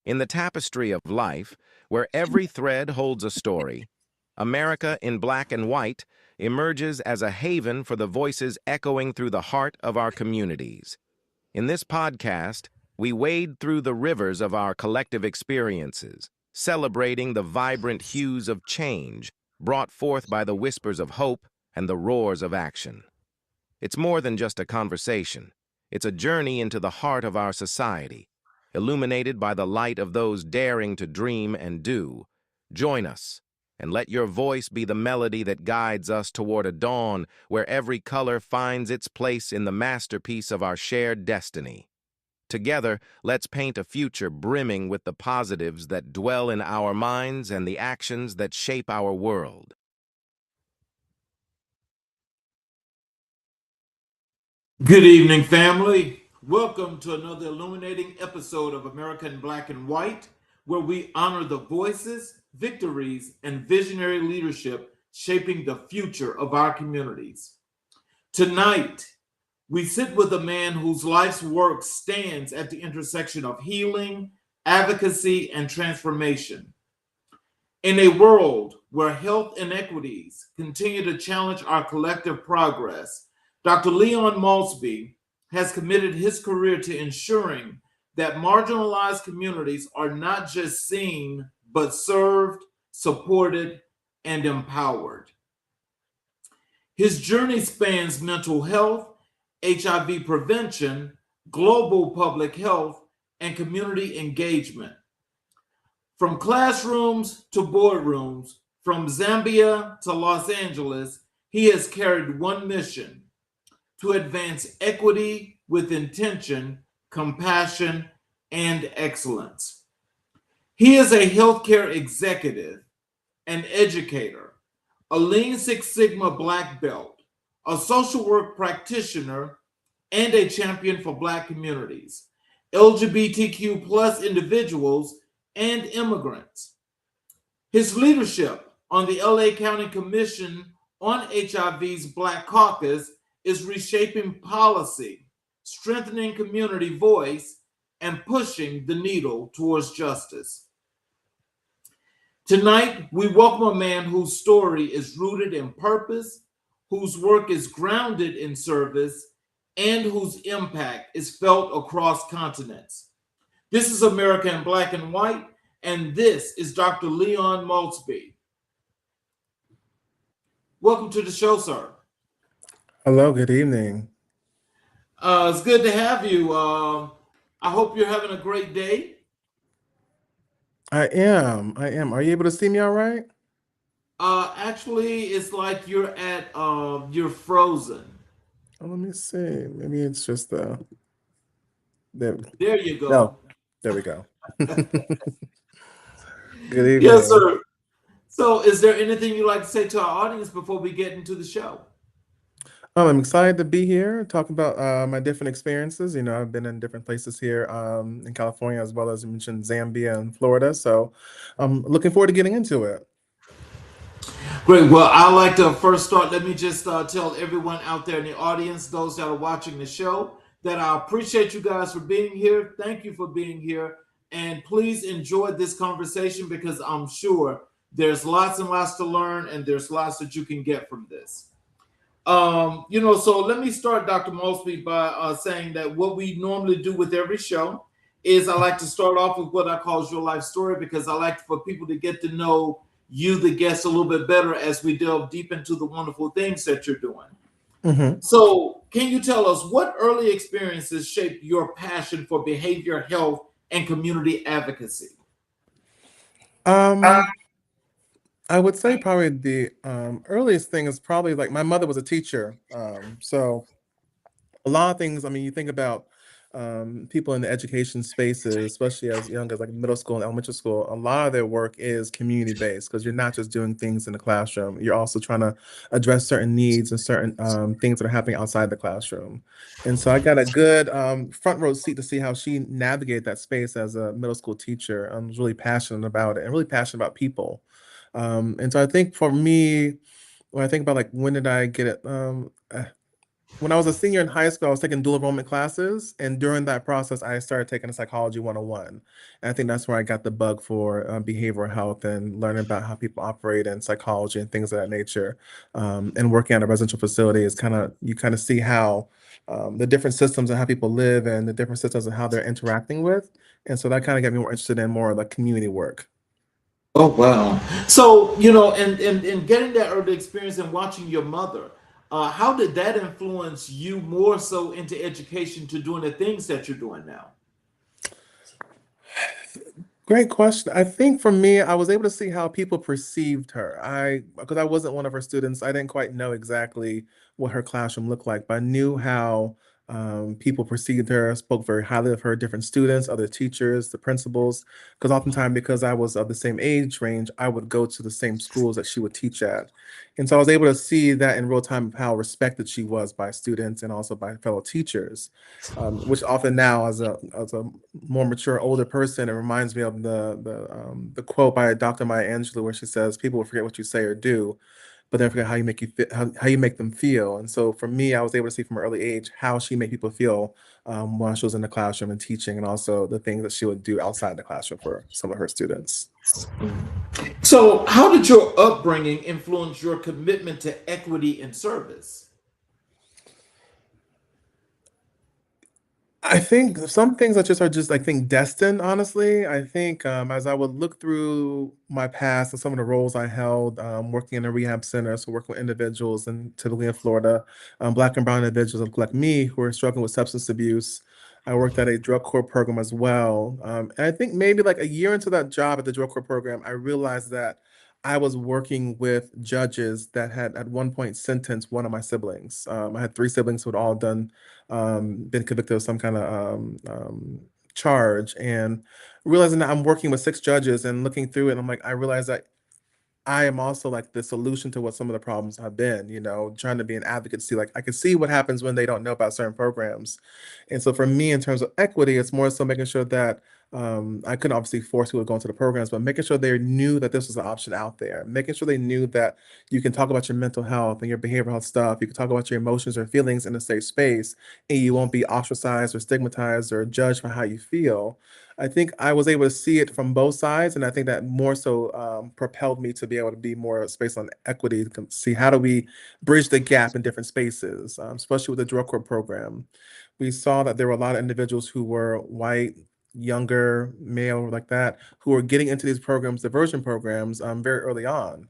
In the tapestry of life, where every thread holds a story, America in Black and White emerges as a haven for the voices echoing through the heart of our communities. In this podcast, we wade through the rivers of our collective experiences, celebrating the vibrant hues of change brought forth by the whispers of hope and the roars of action. It's more than just a conversation. It's a journey into the heart of our society, illuminated by the light of those daring to dream and do. Join us, and let your voice be the melody that guides us toward a dawn where every color finds its place in the masterpiece of our shared destiny. Together, let's paint a future brimming with the positives that dwell in our minds and the actions that shape our world. Good evening, family. Welcome to another illuminating episode of America in Black and White, where we honor the voices, victories, and visionary leadership shaping the future of our communities. Tonight, we sit with a man whose life's work stands at the intersection of healing, advocacy, and transformation. In a world where health inequities continue to challenge our collective progress, Dr. Leon Maultsby has committed his career to ensuring that marginalized communities are not just seen, but served, supported, and empowered. His journey spans mental health, HIV prevention, global public health, and community engagement. From classrooms to boardrooms, from Zambia to Los Angeles, he has carried one mission: to advance equity with intention, compassion, and excellence. He is a healthcare executive, an educator, a Lean Six Sigma Black Belt, a social work practitioner, and a champion for Black communities, LGBTQ plus individuals, and immigrants. His leadership on the LA County Commission on HIV's Black Caucus is reshaping policy, strengthening community voice, and pushing the needle towards justice. Tonight, we welcome a man whose story is rooted in purpose, whose work is grounded in service, and whose impact is felt across continents. This is America in Black and White, and this is Dr. Leon Maultsby. Welcome to the show, sir. Hello, good evening. It's good to have you. I hope you're having a great day. I am. Are you able to see me all right? Actually, it's like you're frozen. Oh, let me see. Maybe it's just there. There you go. No, there we go. Good evening. Yes, sir. So, is there anything you'd like to say to our audience before we get into the show? I'm excited to be here, talking about my different experiences. You know, I've been in different places here in California, as well as you mentioned Zambia and Florida. So I'm looking forward to getting into it. Great. Well, I'd like to first start. Let me just tell everyone out there in the audience, those that are watching the show, that I appreciate you guys for being here. Thank you for being here. And please enjoy this conversation because I'm sure there's lots and lots to learn and there's lots that you can get from this. So let me start, Dr. Maultsby, by saying that what we normally do with every show is I like to start off with what I call your life story because I like for people to get to know you, the guest, a little bit better as we delve deep into the wonderful things that you're doing. Mm-hmm. So can you tell us what early experiences shaped your passion for behavioral health and community advocacy? I would say probably the earliest thing is probably like my mother was a teacher. So a lot of things, I mean, you think about people in the education spaces, especially as young as like middle school and elementary school, a lot of their work is community-based because you're not just doing things in the classroom. You're also trying to address certain needs and certain things that are happening outside the classroom. And so I got a good front row seat to see how she navigated that space as a middle school teacher. I was really passionate about it and really passionate about people. And so I think for me, when I think about like when did I get it, when I was a senior in high school, I was taking dual enrollment classes, and during that process, I started taking a psychology 101. And I think that's where I got the bug for behavioral health and learning about how people operate in psychology and things of that nature. And working at a residential facility is you kind of see how the different systems and how people live and the different systems and how they're interacting with. And so that kind of got me more interested in more of the community work. Oh wow! So you know, and getting that early experience and watching your mother, how did that influence you more so into education to doing the things that you're doing now? Great question. I think for me, I was able to see how people perceived her. Because I wasn't one of her students, I didn't quite know exactly what her classroom looked like, but I knew how people perceived her, spoke very highly of her, different students, other teachers, the principals. Because oftentimes, because I was of the same age range, I would go to the same schools that she would teach at. And so I was able to see that in real time of how respected she was by students and also by fellow teachers, which often now, as a more mature, older person, it reminds me of the quote by Dr. Maya Angelou, where she says, "People will forget what you say or do, but then forget how how you make them feel." And so, for me, I was able to see from an early age how she made people feel while she was in the classroom and teaching, and also the things that she would do outside the classroom for some of her students. So, how did your upbringing influence your commitment to equity and service? I think some things that just are just, I think, destined, honestly. I think as I would look through my past and some of the roles I held, working in a rehab center, so working with individuals and typically in Florida, Black and brown individuals like me who are struggling with substance abuse. I worked at a drug court program as well. And I think maybe like a year into that job at the drug court program, I realized that I was working with judges that had at one point sentenced one of my siblings. I had three siblings who had all been convicted of some kind of charge, and realizing that I'm working with six judges and looking through it, I'm like, I realize that I am also like the solution to what some of the problems have been, trying to be an advocate, see like I can see what happens when they don't know about certain programs. And so for me, in terms of equity, it's more so making sure that I couldn't obviously force people to go into the programs, but making sure they knew that this was an option out there, making sure they knew that you can talk about your mental health and your behavioral health stuff. You can talk about your emotions or feelings in a safe space, and you won't be ostracized or stigmatized or judged for how you feel. I think I was able to see it from both sides, and I think that more so propelled me to be able to be more space on equity, to see how do we bridge the gap in different spaces, especially with the drug court program. We saw that there were a lot of individuals who were white, younger, male, like that, who were getting into these programs, diversion programs, very early on.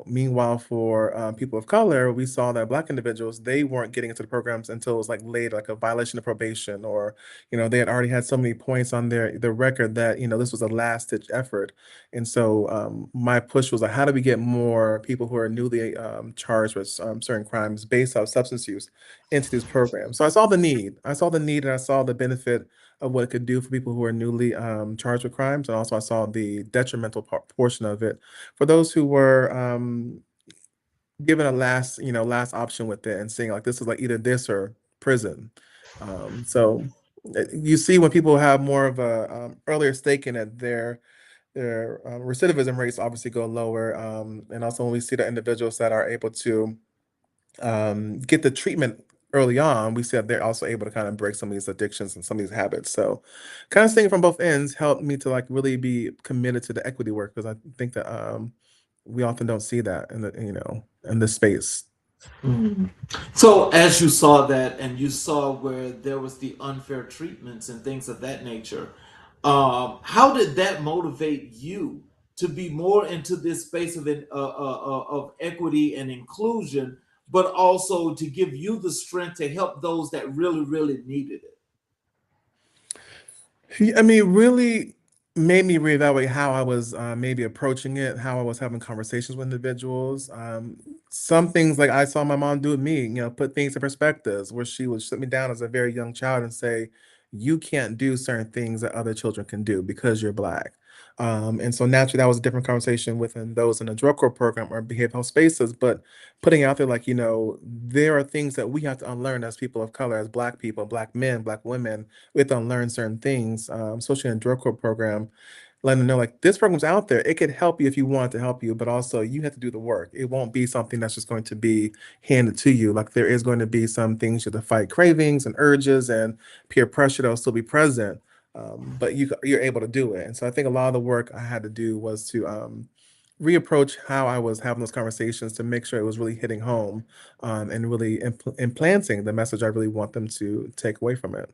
Meanwhile, for people of color, we saw that Black individuals, they weren't getting into the programs until it was like later, like a violation of probation, or they had already had so many points on their record that this was a last ditch effort. And so my push was like, how do we get more people who are newly charged with certain crimes based off substance use into these programs? So I saw the need. I saw the need, and I saw the benefit of what it could do for people who are newly charged with crimes, and also I saw the detrimental portion of it for those who were given a last option with it and saying like this is like either this or prison. So you see when people have more of a earlier stake in it, their recidivism rates obviously go lower, and also when we see the individuals that are able to get the treatment early on, we see that they're also able to kind of break some of these addictions and some of these habits. So kind of seeing it from both ends helped me to like really be committed to the equity work, because I think that we often don't see that in this space. Mm. So, as you saw that, and you saw where there was the unfair treatments and things of that nature, how did that motivate you to be more into this space of equity and inclusion, but also to give you the strength to help those that really, really needed it? I mean, it really made me reevaluate how I was maybe approaching it, how I was having conversations with individuals. Some things like I saw my mom do with me, put things in perspectives, where she would sit me down as a very young child and say, "You can't do certain things that other children can do because you're Black." And so naturally, that was a different conversation within those in the drug court program or behavioral health spaces. But putting out there, like, there are things that we have to unlearn as people of color, as Black people, Black men, Black women. We have to unlearn certain things, especially in the drug court program. letting them know like this program's out there. It could help you if you want it to help you, but also you have to do the work. It won't be something that's just going to be handed to you. Like there is going to be some things you have to fight cravings and urges and peer pressure that will still be present. But you're able to do it. And so I think a lot of the work I had to do was to reapproach how I was having those conversations to make sure it was really hitting home, and really implanting the message I really want them to take away from it.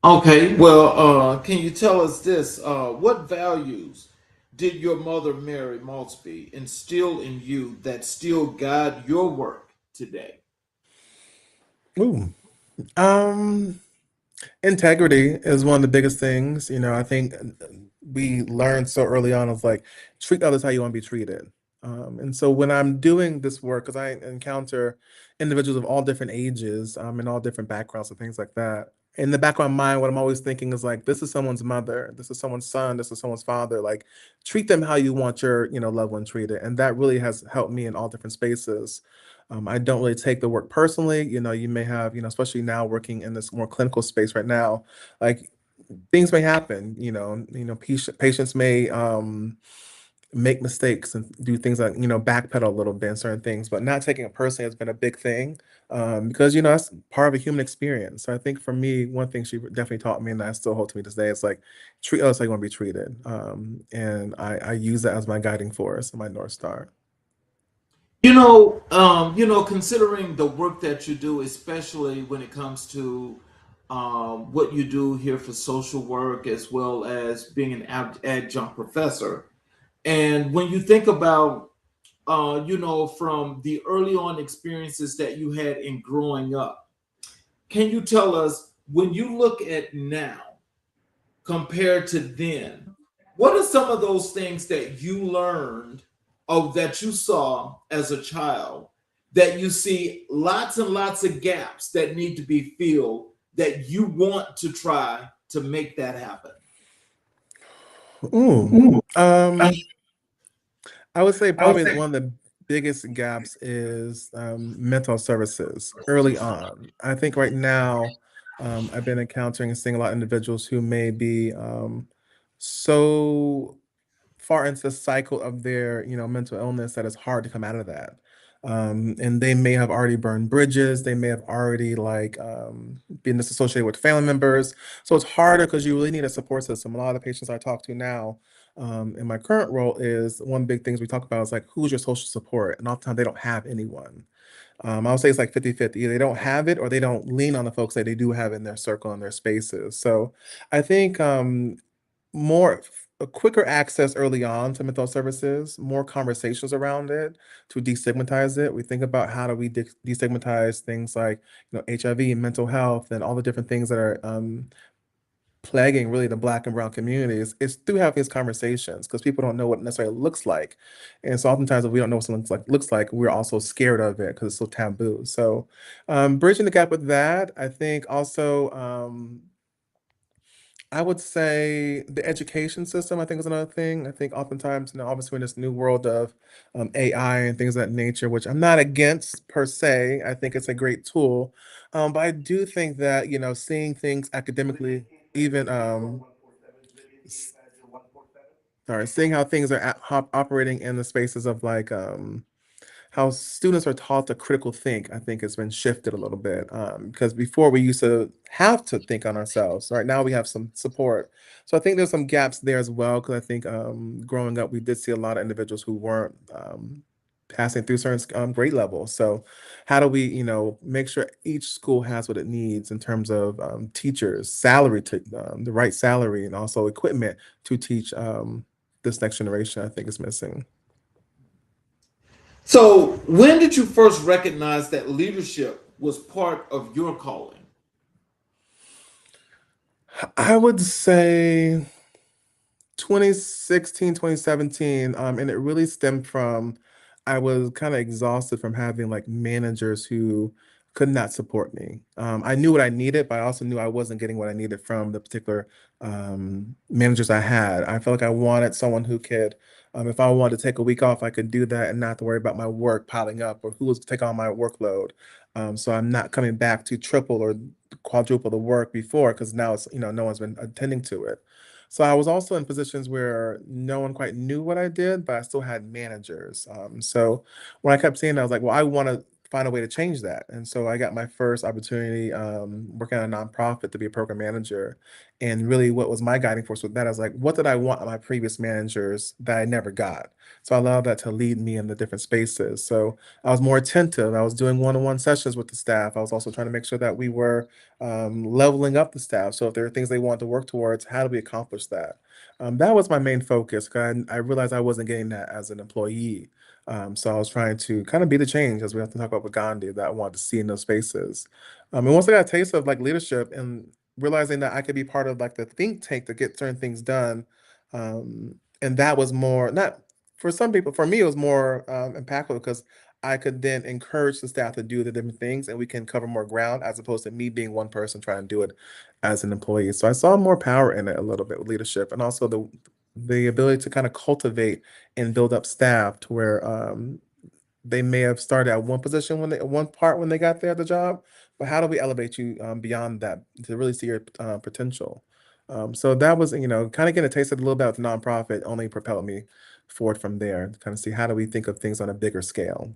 Okay, well, can you tell us this? What values did your mother, Mary Maultsby, instill in you that still guide your work today? Ooh. Um, Integrity is one of the biggest things. I think we learned so early on of like treat others how you want to be treated. And so when I'm doing this work, because I encounter individuals of all different ages, and all different backgrounds and things like that. In the back of my mind, what I'm always thinking is like, this is someone's mother, this is someone's son, this is someone's father. Like, treat them how you want your, loved one treated, and that really has helped me in all different spaces. I don't really take the work personally. You may have, especially now working in this more clinical space right now, like things may happen. Patients may make mistakes and do things like backpedal a little bit in certain things, but not taking it personally has been a big thing, because that's part of a human experience. So I think for me, one thing she definitely taught me, and I still hold to me this day, is like treat others how you want to be treated, and I use that as my guiding force and my north star. Considering the work that you do, especially when it comes to what you do here for social work, as well as being an adjunct professor, and when you think about, from the early on experiences that you had in growing up, can you tell us when you look at now compared to then, what are some of those things that you learned of that you saw as a child that you see lots and lots of gaps that need to be filled that you want to try to make that happen? Ooh. Um, I would say probably one of the biggest gaps is mental services early on. I think right now, I've been encountering and seeing a lot of individuals who may be so far into the cycle of their, mental illness that it's hard to come out of that. And they may have already burned bridges. They may have already like been disassociated with family members. So it's harder because you really need a support system. A lot of the patients I talk to now, in my current role, is one big things we talk about is like, who's your social support? And oftentimes they don't have anyone. I would say it's like 50-50. Either they don't have it or they don't lean on the folks that they do have in their circle and their spaces. So I think more a quicker access early on to mental services, more conversations around it to destigmatize it. We think about how do we destigmatize things like HIV and mental health and all the different things that are plaguing really the Black and brown communities. It's through having these conversations because people don't know what it necessarily looks like, and so oftentimes if we don't know what something looks like, we're also scared of it because it's so taboo. So bridging the gap with that, I think also. I would say the education system, I think, is another thing. I think oftentimes, obviously, we're in this new world of AI and things of that nature, which I'm not against per se. I think it's a great tool. But I do think that, seeing things academically, even, s- sorry, seeing how things are operating in the spaces of like, how students are taught to critical think, I think has been shifted a little bit. Because before we used to have to think on ourselves. Right now we have some support. So I think there's some gaps there as well. Because I think growing up, we did see a lot of individuals who weren't passing through certain grade levels. So how do we, make sure each school has what it needs in terms of teachers, salary, to the right salary, and also equipment to teach this next generation, I think is missing. So, when did you first recognize that leadership was part of your calling? I would say 2016, 2017, and it really stemmed from I was kind of exhausted from having like managers who could not support me. I knew what I needed, but I also knew I wasn't getting what I needed from the particular managers I had. I felt like I wanted someone who could, if I wanted to take a week off, I could do that and not have to worry about my work piling up or who was to take on my workload. So I'm not coming back to triple or quadruple the work before because now it's, no one's been attending to it. So I was also in positions where no one quite knew what I did, but I still had managers. So when I kept seeing that, I was like, well, I want to find a way to change that. And so I got my first opportunity working at a nonprofit to be a program manager. And really, what was my guiding force with that? I was like, what did I want my previous managers that I never got? So I allowed that to lead me in the different spaces. So I was more attentive. I was doing one-on-one sessions with the staff. I was also trying to make sure that we were leveling up the staff. So if there are things they want to work towards, how do we accomplish that? That was my main focus. 'Cause I realized I wasn't getting that as an employee. So I was trying to kind of be the change, as we have to talk about with Gandhi, that I wanted to see in those spaces. And once I got a taste of like leadership and realizing that I could be part of like the think tank to get certain things done, and that was more not for some people. For me, it was more impactful because I could then encourage the staff to do the different things, and we can cover more ground as opposed to me being one person trying to do it as an employee. So I saw more power in it a little bit with leadership, and also the ability to kind of cultivate and build up staff to where they may have started at one position when they one part when they got there at the job, but how do we elevate you beyond that to really see your potential? So that was, kind of getting a taste of a little bit of the nonprofit only propelled me forward from there to kind of see how do we think of things on a bigger scale.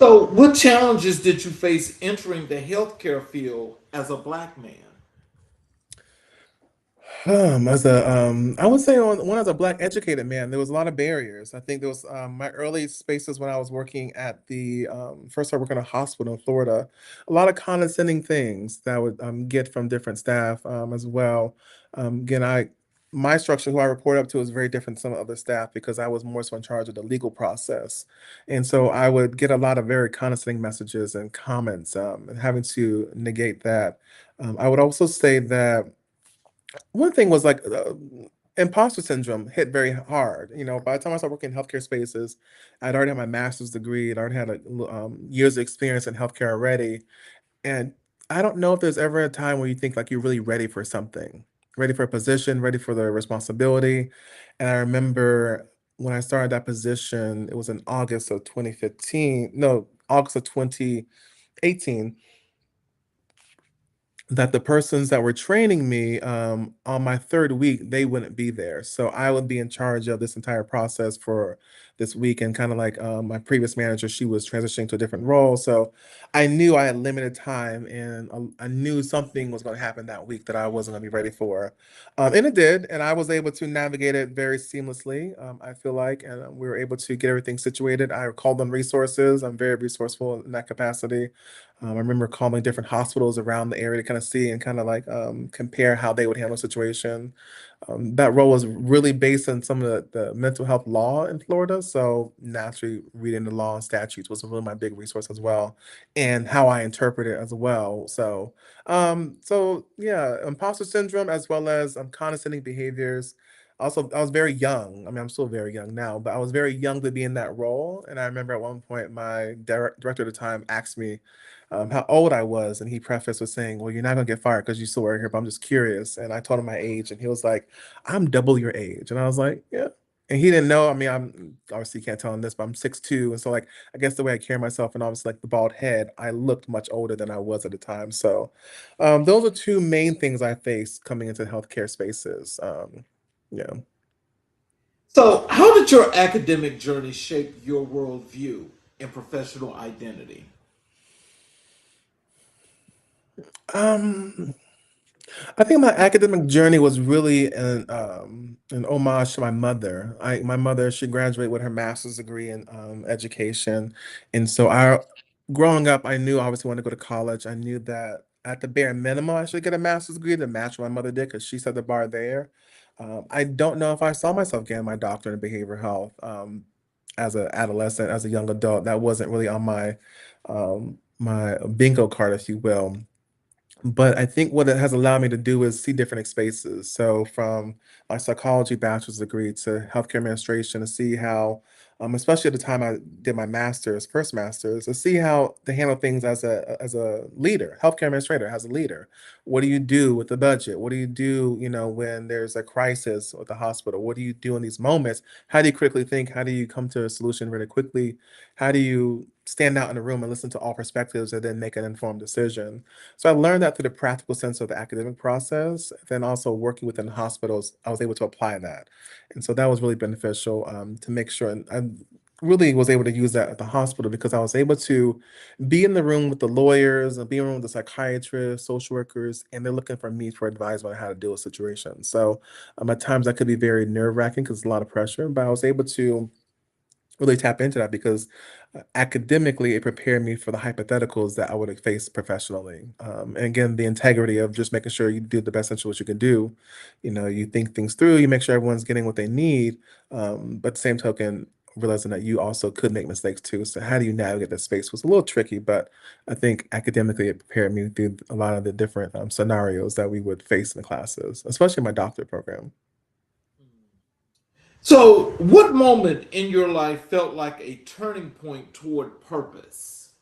So, what challenges did you face entering the healthcare field as a black man? I would say on one as a black educated man, there was a lot of barriers. I think there was my early spaces when I was working at the first I worked in a hospital in Florida, a lot of condescending things that I would get from different staff as well. Again, I my structure, who I report up to, is very different from some other staff because I was more so in charge of the legal process, and so I would get a lot of very condescending messages and comments, and having to negate that. I would also say that one thing was like imposter syndrome hit very hard. By the time I started working in healthcare spaces, I'd already had my master's degree. I'd already had years of experience in healthcare already. And I don't know if there's ever a time where you think like you're really ready for something, ready for a position, ready for the responsibility. And I remember when I started that position, it was in August of 2015, no, August of 2018, that the persons that were training me on my third week, they wouldn't be there. So I would be in charge of this entire process for this week. And kind of like my previous manager, she was transitioning to a different role. So I knew I had limited time, and I knew something was going to happen that week that I wasn't going to be ready for. And it did. And I was able to navigate it very seamlessly, I feel like. And we were able to get everything situated. I called on resources. I'm very resourceful in that capacity. I remember calling different hospitals around the area to kind of see and kind of like compare how they would handle a situation. That role was really based on some of the mental health law in Florida. So naturally, reading the law and statutes was really my big resource as well, and how I interpret it as well. So yeah, imposter syndrome as well as condescending behaviors. Also, I was very young. I mean, I'm still very young now, but I was very young to be in that role. And I remember at one point, my director at the time asked me how old I was, and he prefaced with saying, "Well, you're not gonna get fired because you still work here, but I'm just curious." And I told him my age, and he was like, "I'm double your age," and I was like, "Yeah." And he didn't know. I mean, I'm obviously can't tell him this, but I'm 6'2", and so like I guess the way I carry myself, and obviously like the bald head, I looked much older than I was at the time. So those are two main things I faced coming into healthcare spaces. Yeah. So, how did your academic journey shape your worldview and professional identity? Um, I think my academic journey was really an homage to my mother. My mother, she graduated with her master's degree in education, and so growing up, I knew I obviously wanted to go to college. I knew that at the bare minimum, I should get a master's degree to match what my mother did because she set the bar there. I don't know if I saw myself getting my doctorate in behavioral health as an adolescent, as a young adult. That wasn't really on my bingo card, if you will. But I think what it has allowed me to do is see different spaces. So from my psychology bachelor's degree to healthcare administration to see how, especially at the time I did my master's, first master's, to see how to handle things as a leader, healthcare administrator, as a leader. What do you do with the budget? What do you do, when there's a crisis with the hospital? What do you do in these moments? How do you quickly think? How do you come to a solution really quickly? How do you stand out in the room and listen to all perspectives and then make an informed decision. So I learned that through the practical sense of the academic process. Then also working within hospitals, I was able to apply that. And so that was really beneficial to make sure. And I really was able to use that at the hospital because I was able to be in the room with the lawyers and be in the room with the psychiatrists, social workers, and they're looking for me for advice on how to deal with situations. So at times that could be very nerve wracking because it's a lot of pressure, but I was able to really tap into that because academically it prepared me for the hypotheticals that I would have faced professionally. And again, the integrity of just making sure you do the best into what you can do. You know, you think things through, you make sure everyone's getting what they need, but the same token, realizing that you also could make mistakes too. So how do you navigate that space was a little tricky, but I think academically it prepared me through a lot of the different scenarios that we would face in the classes, especially my doctorate program. So, what moment in your life felt like a turning point toward purpose?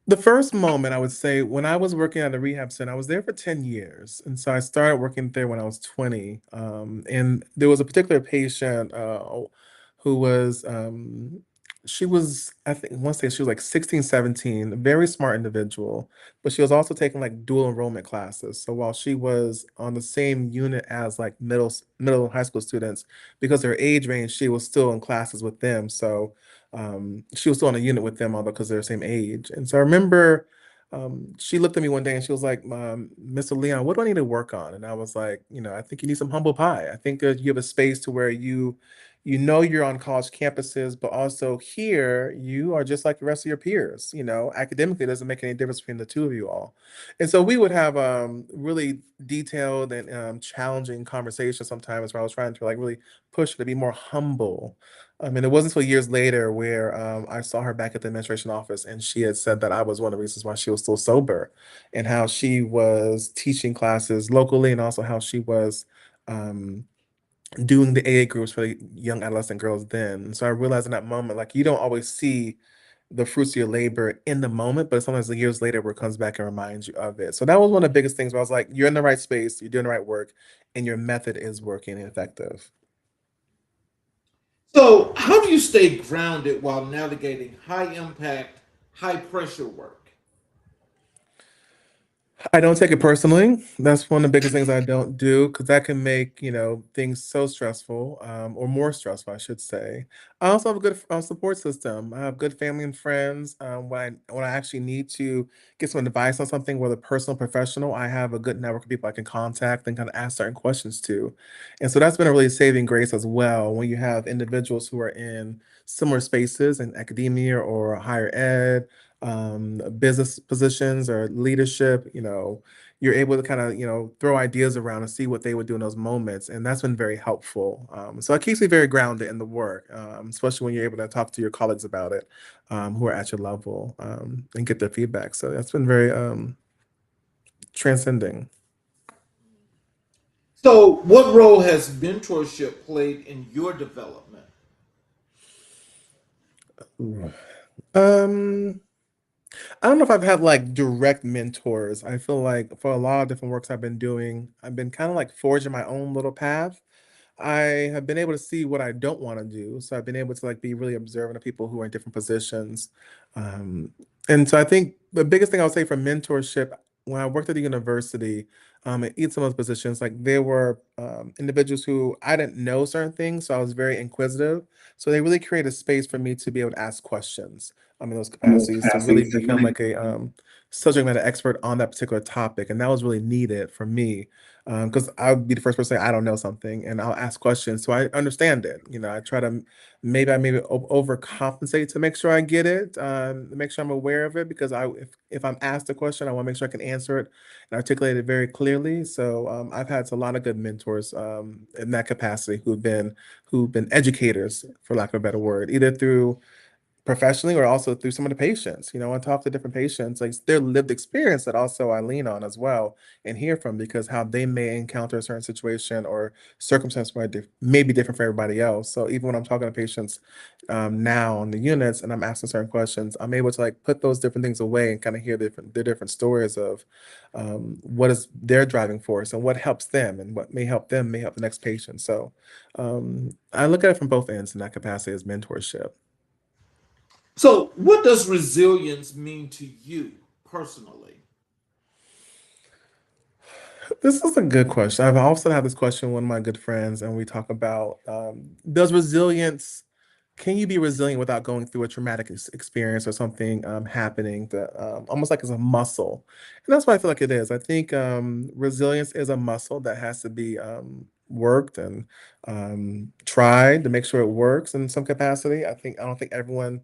The first moment, I would say, when I was working at a rehab center, I was there for 10 years. And so I started working there when I was 20. And there was a particular patient who was, she was, I think, I want to say she was like 16, 17, a very smart individual, but she was also taking like dual enrollment classes. So while she was on the same unit as like middle and high school students, because of her age range, she was still in classes with them. So she was still in a unit with them, although because they're the same age. And so I remember she looked at me one day and she was like, Mr. Leon, what do I need to work on? And I was like, you know, I think you need some humble pie. I think that you have a space to where you know you're on college campuses, but also here you are just like the rest of your peers. You know, academically it doesn't make any difference between the two of you all. And so we would have really detailed and challenging conversations sometimes where I was trying to like really push her to be more humble. I mean, it wasn't until years later where I saw her back at the administration office, and she had said that I was one of the reasons why she was still sober, and how she was teaching classes locally, and also how she was um, doing the AA groups for the young adolescent girls then. So I realized in that moment, like you don't always see the fruits of your labor in the moment, but sometimes the years later where it comes back and reminds you of it. So that was one of the biggest things where I was like, you're in the right space, you're doing the right work, and your method is working and effective. So, how do you stay grounded while navigating high impact, high pressure work? I don't take it personally. That's one of the biggest things I don't do because that can make, you know, things so stressful, or more stressful, I should say. I also have a good support system. I have good family and friends. When I actually need to get some advice on something, whether personal or professional, I have a good network of people I can contact and kind of ask certain questions to. And so that's been a really saving grace as well when you have individuals who are in similar spaces in academia or higher ed, business positions or leadership, you know, you're able to kind of, you know, throw ideas around and see what they would do in those moments. And that's been very helpful. So it keeps me very grounded in the work, especially when you're able to talk to your colleagues about it, who are at your level, and get their feedback. So that's been very transcending. So, what role has mentorship played in your development? Ooh. Um, I don't know if I've had like direct mentors. I feel like for a lot of different works I've been doing, I've been kind of like forging my own little path. I have been able to see what I don't want to do. So I've been able to like be really observant of people who are in different positions. Um, and so I think the biggest thing I would say for mentorship, when I worked at the university, in each of those positions, like there were individuals who I didn't know certain things, so I was very inquisitive. So they really created a space for me to be able to ask questions. In those capacities to really become like a subject matter expert on that particular topic, and that was really needed for me because I would be the first person to say I don't know something, and I'll ask questions so I understand it. You know, I try to maybe overcompensate to make sure I get it, make sure I'm aware of it because if I'm asked a question, I want to make sure I can answer it and articulate it very clearly. So I've had a lot of good mentors in that capacity who've been educators, for lack of a better word, either through professionally or also through some of the patients. I talk to different patients, like their lived experience that also I lean on as well and hear from, because how they may encounter a certain situation or circumstance may be different for everybody else. So even when I'm talking to patients now on the units and I'm asking certain questions, I'm able to like put those different things away and kind of hear their different stories of what is their driving force and what helps them, and what may help them may help the next patient. So I look at it from both ends in that capacity as mentorship. So, what does resilience mean to you personally? This is a good question. I've also had this question with one of my good friends, and we talk about does resilience, can you be resilient without going through a traumatic experience or something happening that almost like it's a muscle? And that's what I feel like it is. I think resilience is a muscle that has to be worked and tried to make sure it works in some capacity. I don't think everyone,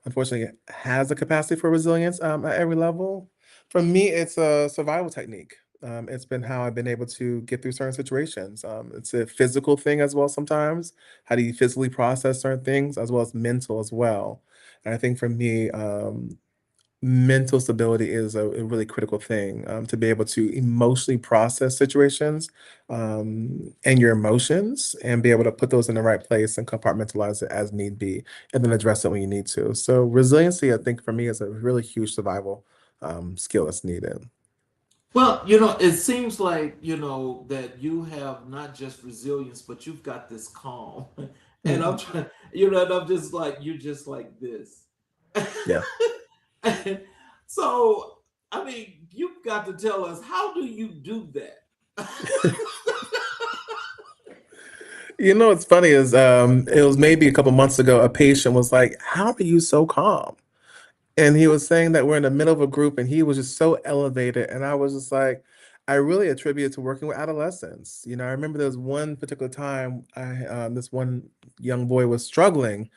unfortunately, has the capacity for resilience at every level. For me, it's a survival technique. It's been how I've been able to get through certain situations. It's a physical thing as well sometimes. How do you physically process certain things, as well as mental as well? And I think for me, mental stability is a really critical thing, to be able to emotionally process situations and your emotions, and be able to put those in the right place and compartmentalize it as need be, and then address it when you need to. So resiliency, I think for me, is a really huge survival skill that's needed. Well, it seems like, that you have not just resilience, but you've got this calm. And I'm Mm, trying, and I'm just like, you're just like this. yeah. So, I mean, you've got to tell us, how do you do that? What's funny is it was maybe a couple months ago, a patient was like, "How are you so calm?" And he was saying that we're in the middle of a group and he was just so elevated. And I was just like, I really attribute it to working with adolescents. I remember there was one particular time this one young boy was struggling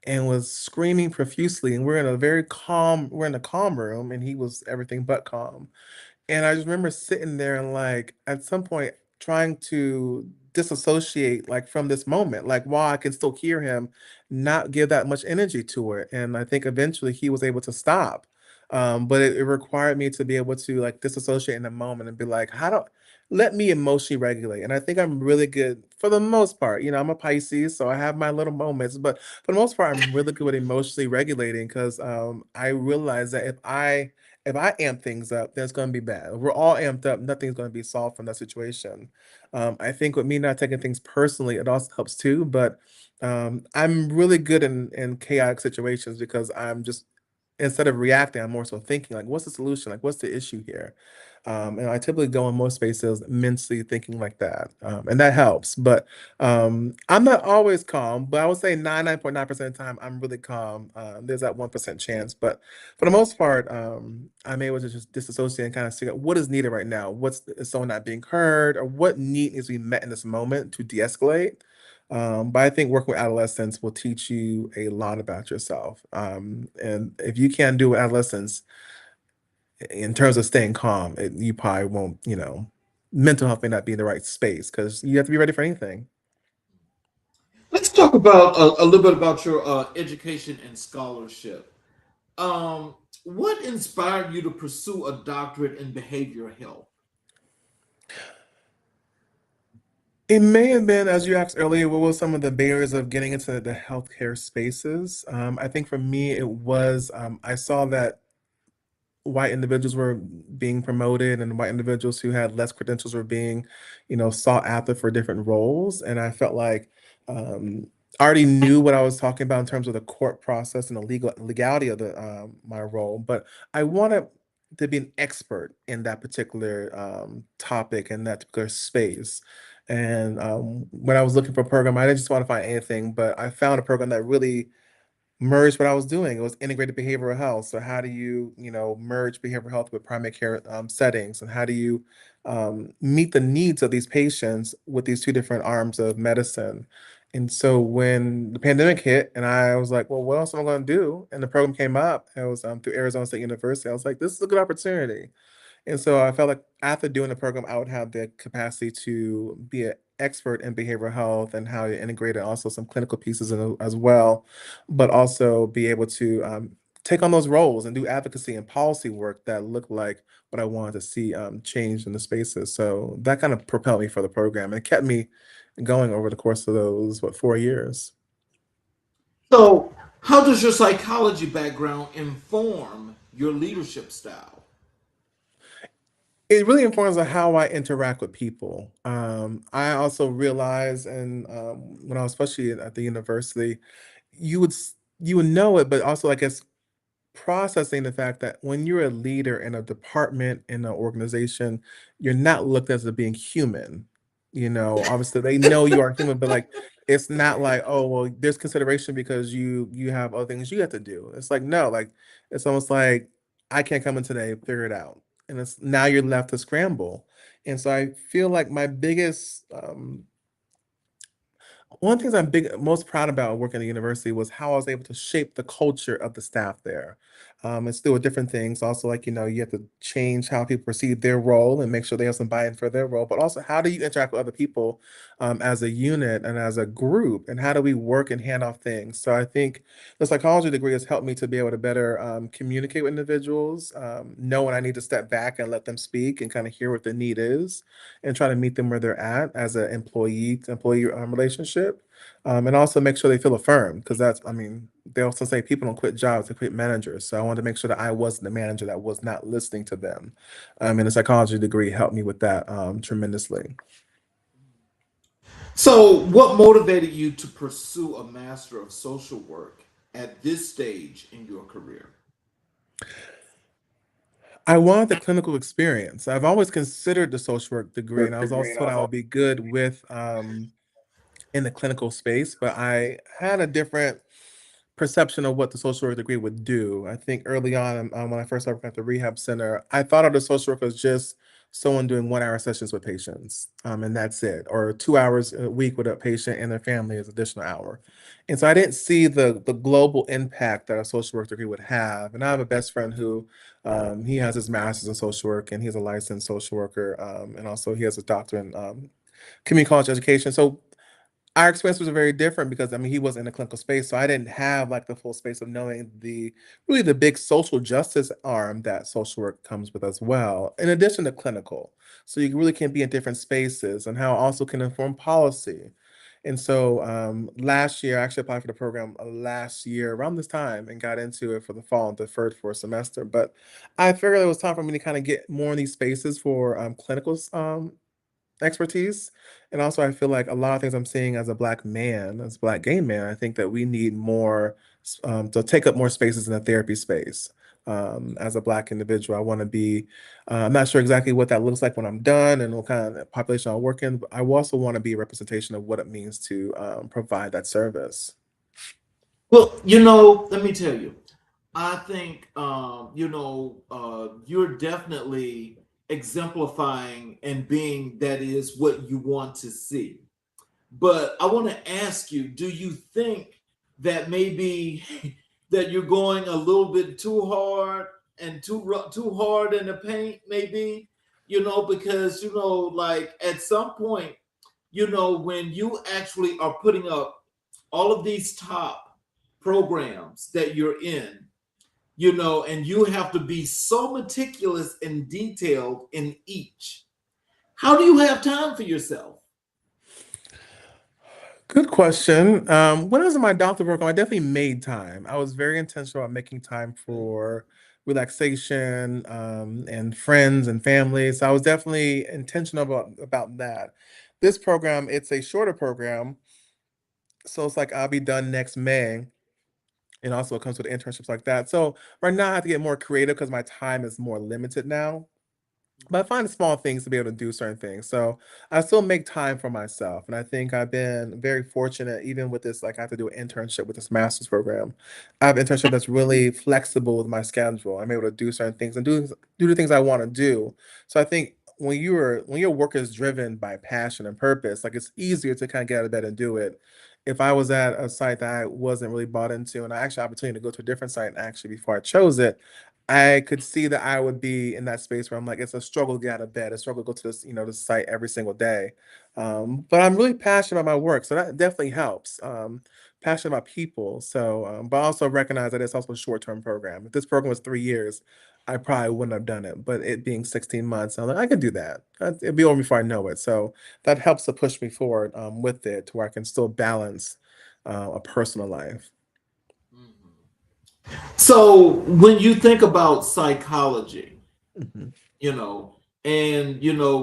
and was screaming profusely. And we're in a calm room, and he was everything but calm. And I just remember sitting there and like at some point trying to disassociate like from this moment, like while I can still hear him, not give that much energy to it. And I think eventually he was able to stop. But it required me to be able to like disassociate in the moment and be like, how do let me emotionally regulate. And I think I'm really good for the most part. I'm a Pisces, so I have my little moments, but for the most part, I'm really good with emotionally regulating, because I realize that if I amp things up, then it's going to be bad. If we're all amped up, nothing's going to be solved from that situation. I think with me not taking things personally, it also helps too. But I'm really good in chaotic situations, because I'm just, instead of reacting, I'm more so thinking like, what's the solution? Like, what's the issue here? And I typically go in most spaces mentally thinking like that, and that helps. But I'm not always calm, but I would say 99.9% of the time I'm really calm. There's that 1% chance, but for the most part, I'm able to just disassociate and kind of figure out what is needed right now. Is someone not being heard, or what need needs to be met in this moment to de-escalate? But I think working with adolescents will teach you a lot about yourself. And if you can't do with adolescents in terms of staying calm, you probably won't, mental health may not be in the right space, because you have to be ready for anything. Let's talk about a little bit about your education and scholarship. What inspired you to pursue a doctorate in behavioral health? It may have been, as you asked earlier, what were some of the barriers of getting into the healthcare spaces? I think for me, it was I saw that white individuals were being promoted, and white individuals who had less credentials were being, sought after for different roles. And I felt like I already knew what I was talking about in terms of the court process and the legality of the my role, but I wanted to be an expert in that particular topic and that particular space. And when I was looking for a program, I didn't just want to find anything, but I found a program that really merged what I was doing. It was integrated behavioral health. So how do you, merge behavioral health with primary care settings, and how do you meet the needs of these patients with these two different arms of medicine? And so when the pandemic hit, and I was like, well, what else am I going to do? And the program came up. It was through Arizona State University. I was like, this is a good opportunity. And so I felt like after doing the program, I would have the capacity to be expert in behavioral health and how you integrate also some clinical pieces as well, but also be able to take on those roles and do advocacy and policy work that look like what I wanted to see change in the spaces. So that kind of propelled me for the program and it kept me going over the course of those, 4 years. So, how does your psychology background inform your leadership style? It really informs on how I interact with people. I also realized, and when I was especially at the university, you would know it, but also I guess processing the fact that when you're a leader in a department, in an organization, you're not looked at as being human. You know, obviously they know you are human, but like it's not like, oh well, there's consideration because you have other things you have to do. It's like no, like it's almost like I can't come in today, figure it out. And it's now you're left to scramble. And so I feel like my biggest one of the things most proud about working at the university was how I was able to shape the culture of the staff there. It's still different things. Also, like, you know, you have to change how people perceive their role and make sure they have some buy-in for their role. But also, how do you interact with other people as a unit and as a group? And how do we work and hand off things? So I think the psychology degree has helped me to be able to better communicate with individuals, know when I need to step back and let them speak and kind of hear what the need is and try to meet them where they're at as an employee relationship, and also make sure they feel affirmed because that's I mean they also say people don't quit jobs, they quit managers. So I wanted to make sure that I wasn't the manager that was not listening to them, and the psychology degree helped me with that tremendously. So, what motivated you to pursue a Master of Social Work at this stage in your career? I wanted the clinical experience. I've always considered the social work degree, and I was also thought I would be good with in the clinical space, but I had a different perception of what the social work degree would do. I think early on, when I first started working at the rehab center, I thought of the social work as just someone doing 1 hour sessions with patients, and that's it, or 2 hours a week with a patient and their family is additional hour. And so I didn't see the global impact that a social work degree would have. And I have a best friend who he has his master's in social work and he's a licensed social worker, and also he has a doctorate in community college education. So our experience was very different because I mean he was in a clinical space, so I didn't have like the full space of knowing the really the big social justice arm that social work comes with as well, in addition to clinical. So you really can be in different spaces and how it also can inform policy. And so last year, I actually applied for the program last year around this time and got into it for the fall and deferred for a semester. But I figured it was time for me to kind of get more in these spaces for clinical expertise. And also, I feel like a lot of things I'm seeing as a black man, as a black gay man, I think that we need more to take up more spaces in the therapy space. As a black individual, I want to be. I'm not sure exactly what that looks like when I'm done and what kind of population I'll work in. But I also want to be a representation of what it means to provide that service. Well, let me tell you, I think, you're definitely exemplifying and being that is what you want to see. But I want to ask you, do you think that maybe that you're going a little bit too hard and too hard in the paint, maybe, because, like at some point, when you actually are putting up all of these top programs that you're in, and you have to be so meticulous and detailed in each. How do you have time for yourself? Good question. When I was in my doctoral program, I definitely made time. I was very intentional about making time for relaxation, and friends and family. So I was definitely intentional about that. This program, it's a shorter program, so it's like I'll be done next May, and also it comes with internships like that. So right now, I have to get more creative because my time is more limited now. But I find small things to be able to do certain things. So I still make time for myself. And I think I've been very fortunate, even with this, like I have to do an internship with this master's program. I have an internship that's really flexible with my schedule. I'm able to do certain things and do the things I want to do. So I think when your work is driven by passion and purpose, like it's easier to kind of get out of bed and do it. If I was at a site that I wasn't really bought into, and I actually had the opportunity to go to a different site actually before I chose it, I could see that I would be in that space where I'm like, it's a struggle to get out of bed, a struggle to go to this, this site every single day. But I'm really passionate about my work, so that definitely helps. Passionate about people, so but I also recognize that it's also a short-term program. If this program was 3 years, I probably wouldn't have done it. But it being 16 months, I'm like, I can do that. It'll be over before I know it. So that helps to push me forward with it to where I can still balance a personal life. So when you think about psychology, Mhm. you know, and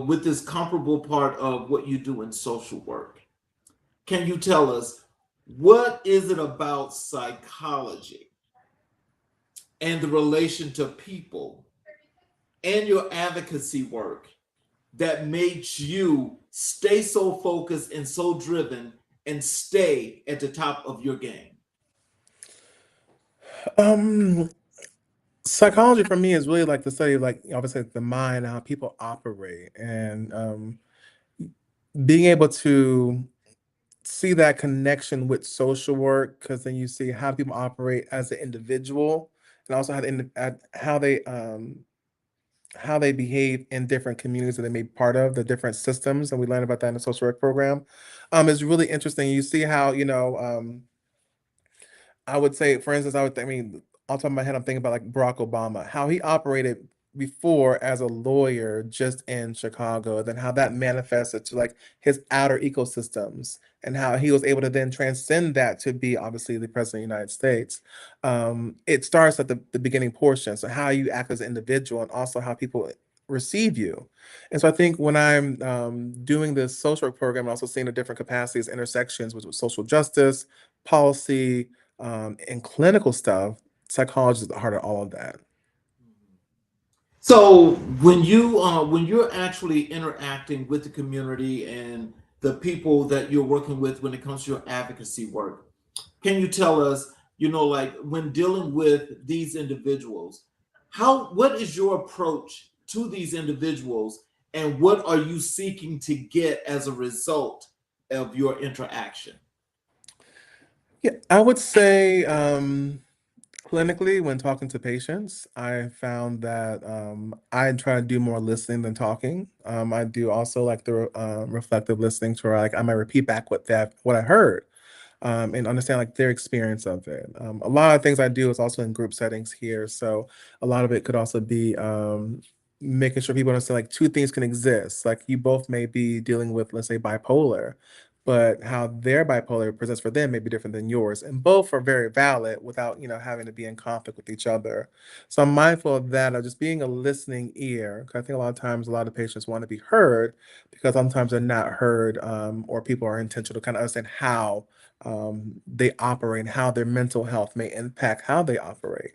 with this comparable part of what you do in social work, can you tell us what is it about psychology and the relation to people and your advocacy work that makes you stay so focused and so driven and stay at the top of your game? Um, Psychology for me is really like the study of like obviously the mind, how people operate, and being able to see that connection with social work because then you see how people operate as an individual and also how they behave in different communities that they may be part of, the different systems, and we learn about that in the social work program. Is really interesting. You see how I would say, for instance, I mean, off the top of my head, I'm thinking about like Barack Obama, how he operated before as a lawyer just in Chicago, then how that manifested to like his outer ecosystems and how he was able to then transcend that to be obviously the president of the United States. It starts at the beginning portion. So how you act as an individual and also how people receive you. And so I think when I'm doing this social work program, I'm also seeing the different capacities, intersections with social justice, policy, and clinical stuff, psychology is at the heart of all of that. So when you're actually interacting with the community and the people that you're working with when it comes to your advocacy work, can you tell us, like when dealing with these individuals, what is your approach to these individuals and what are you seeking to get as a result of your interaction? Yeah, I would say clinically, when talking to patients, I found that I try to do more listening than talking. I do also like the reflective listening, to where like I might repeat back what I heard, and understand like their experience of it. A lot of things I do is also in group settings here, so a lot of it could also be making sure people understand like two things can exist. Like you both may be dealing with, let's say, bipolar, but how their bipolar presents for them may be different than yours, and both are very valid without having to be in conflict with each other. So I'm mindful of that, of just being a listening ear. 'Cause I think a lot of times a lot of patients want to be heard because sometimes they're not heard, or people are intentional to kind of understand how they operate and how their mental health may impact how they operate.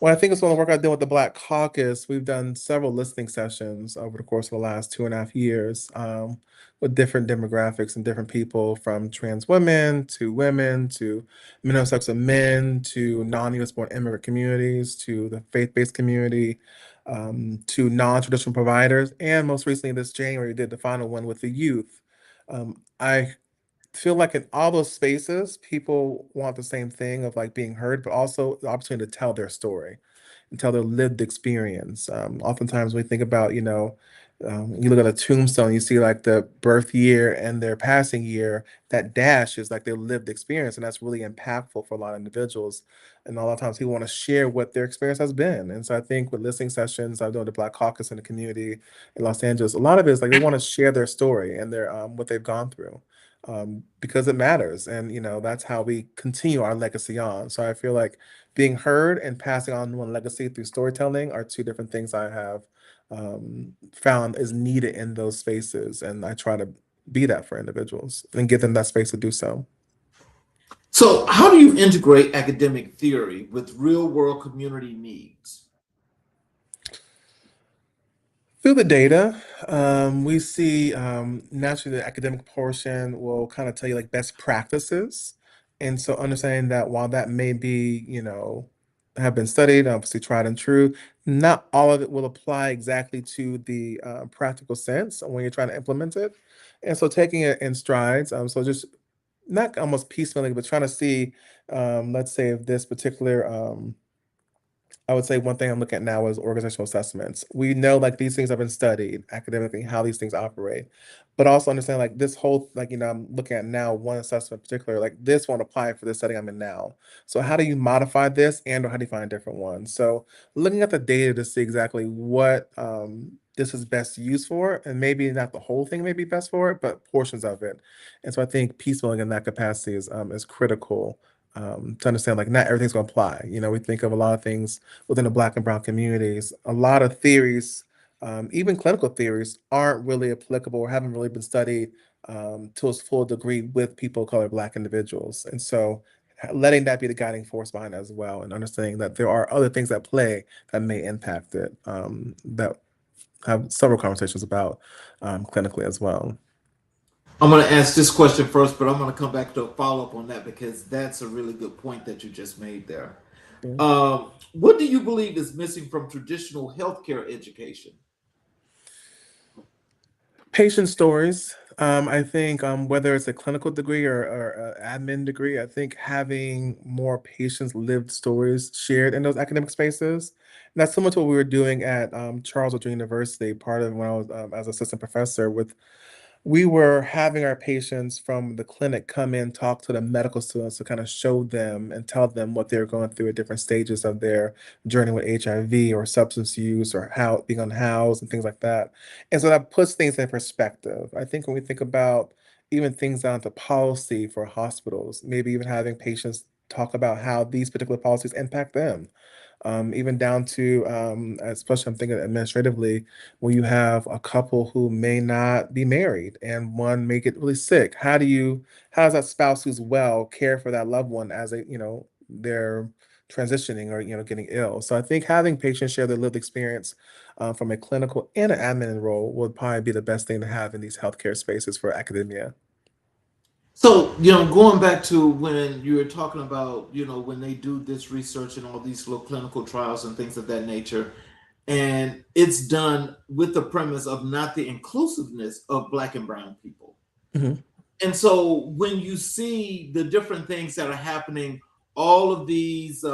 Well, I think it's one of the work I did with the Black Caucus. We've done several listening sessions over the course of the last 2.5 years, with different demographics and different people, from trans women to intersex men to non-US born immigrant communities to the faith-based community, to non-traditional providers. And most recently this January, we did the final one with the youth. I feel like in all those spaces, people want the same thing of like being heard, but also the opportunity to tell their story and tell their lived experience. Oftentimes, we think about, you look at a tombstone, you see like the birth year and their passing year. That dash is like their lived experience, and that's really impactful for a lot of individuals. And a lot of times, people want to share what their experience has been. And so, I think with listening sessions, I've done the Black Caucus in the community in Los Angeles. A lot of it is like they want to share their story and their what they've gone through, because it matters. And, that's how we continue our legacy on. So I feel like being heard and passing on one legacy through storytelling are two different things I have found is needed in those spaces. And I try to be that for individuals and give them that space to do so. So how do you integrate academic theory with real world community needs? Through the data, we see naturally the academic portion will kind of tell you like best practices. And so understanding that while that may be, have been studied, obviously tried and true, not all of it will apply exactly to the practical sense when you're trying to implement it. And so taking it in strides, so just not almost piecemealing, but trying to see, let's say, if this particular I would say one thing I'm looking at now is organizational assessments. We know like these things have been studied academically, how these things operate, but also understand like this whole like I'm looking at now one assessment in particular, like this won't apply for the setting I'm in now. So how do you modify this and or how do you find a different one? So looking at the data to see exactly what this is best used for, and maybe not the whole thing may be best for it, but portions of it. And so I think piecemealing in that capacity is critical to understand like not everything's going to apply. We think of a lot of things within the Black and Brown communities. A lot of theories, even clinical theories, aren't really applicable or haven't really been studied to its full degree with people of color, Black individuals. And so letting that be the guiding force behind it as well, and understanding that there are other things at play that may impact it, that have several conversations about clinically as well. I'm going to ask this question first, but I'm going to come back to a follow up on that because that's a really good point that you just made there. Yeah. What do you believe is missing from traditional healthcare education? Patient stories. I think whether it's a clinical degree or admin degree, I think having more patients' lived stories shared in those academic spaces. And that's similar to what we were doing at Charles Woodson University, part of when I was as assistant professor with we were having our patients from the clinic come in, talk to the medical students to kind of show them and tell them what they're going through at different stages of their journey with HIV or substance use or how being unhoused and things like that. And so that puts things in perspective. I think when we think about even things down to policy for hospitals, maybe even having patients talk about how these particular policies impact them, even down to, especially I'm thinking administratively, when you have a couple who may not be married and one may get really sick. How does that spouse who's well care for that loved one as they're transitioning or, getting ill? So I think having patients share their lived experience from a clinical and an admin role would probably be the best thing to have in these healthcare spaces for academia. So, going back to when you were talking about, when they do this research and all these little clinical trials and things of that nature, and it's done with the premise of not the inclusiveness of Black and Brown people. Mhm. And so when you see the different things that are happening, all of these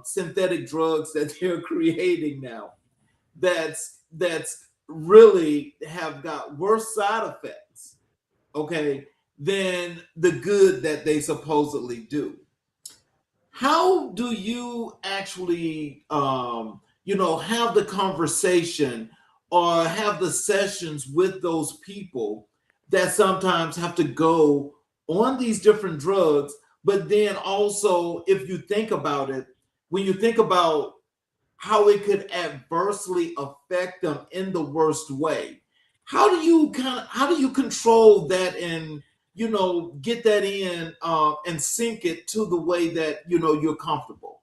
synthetic drugs that they're creating now, that's really have got worse side effects, okay, than the good that they supposedly do. How do you actually have the conversation or have the sessions with those people that sometimes have to go on these different drugs, but then also if you think about it, when you think about how it could adversely affect them in the worst way, how do you control that and get that in and sync it to the way that you're comfortable?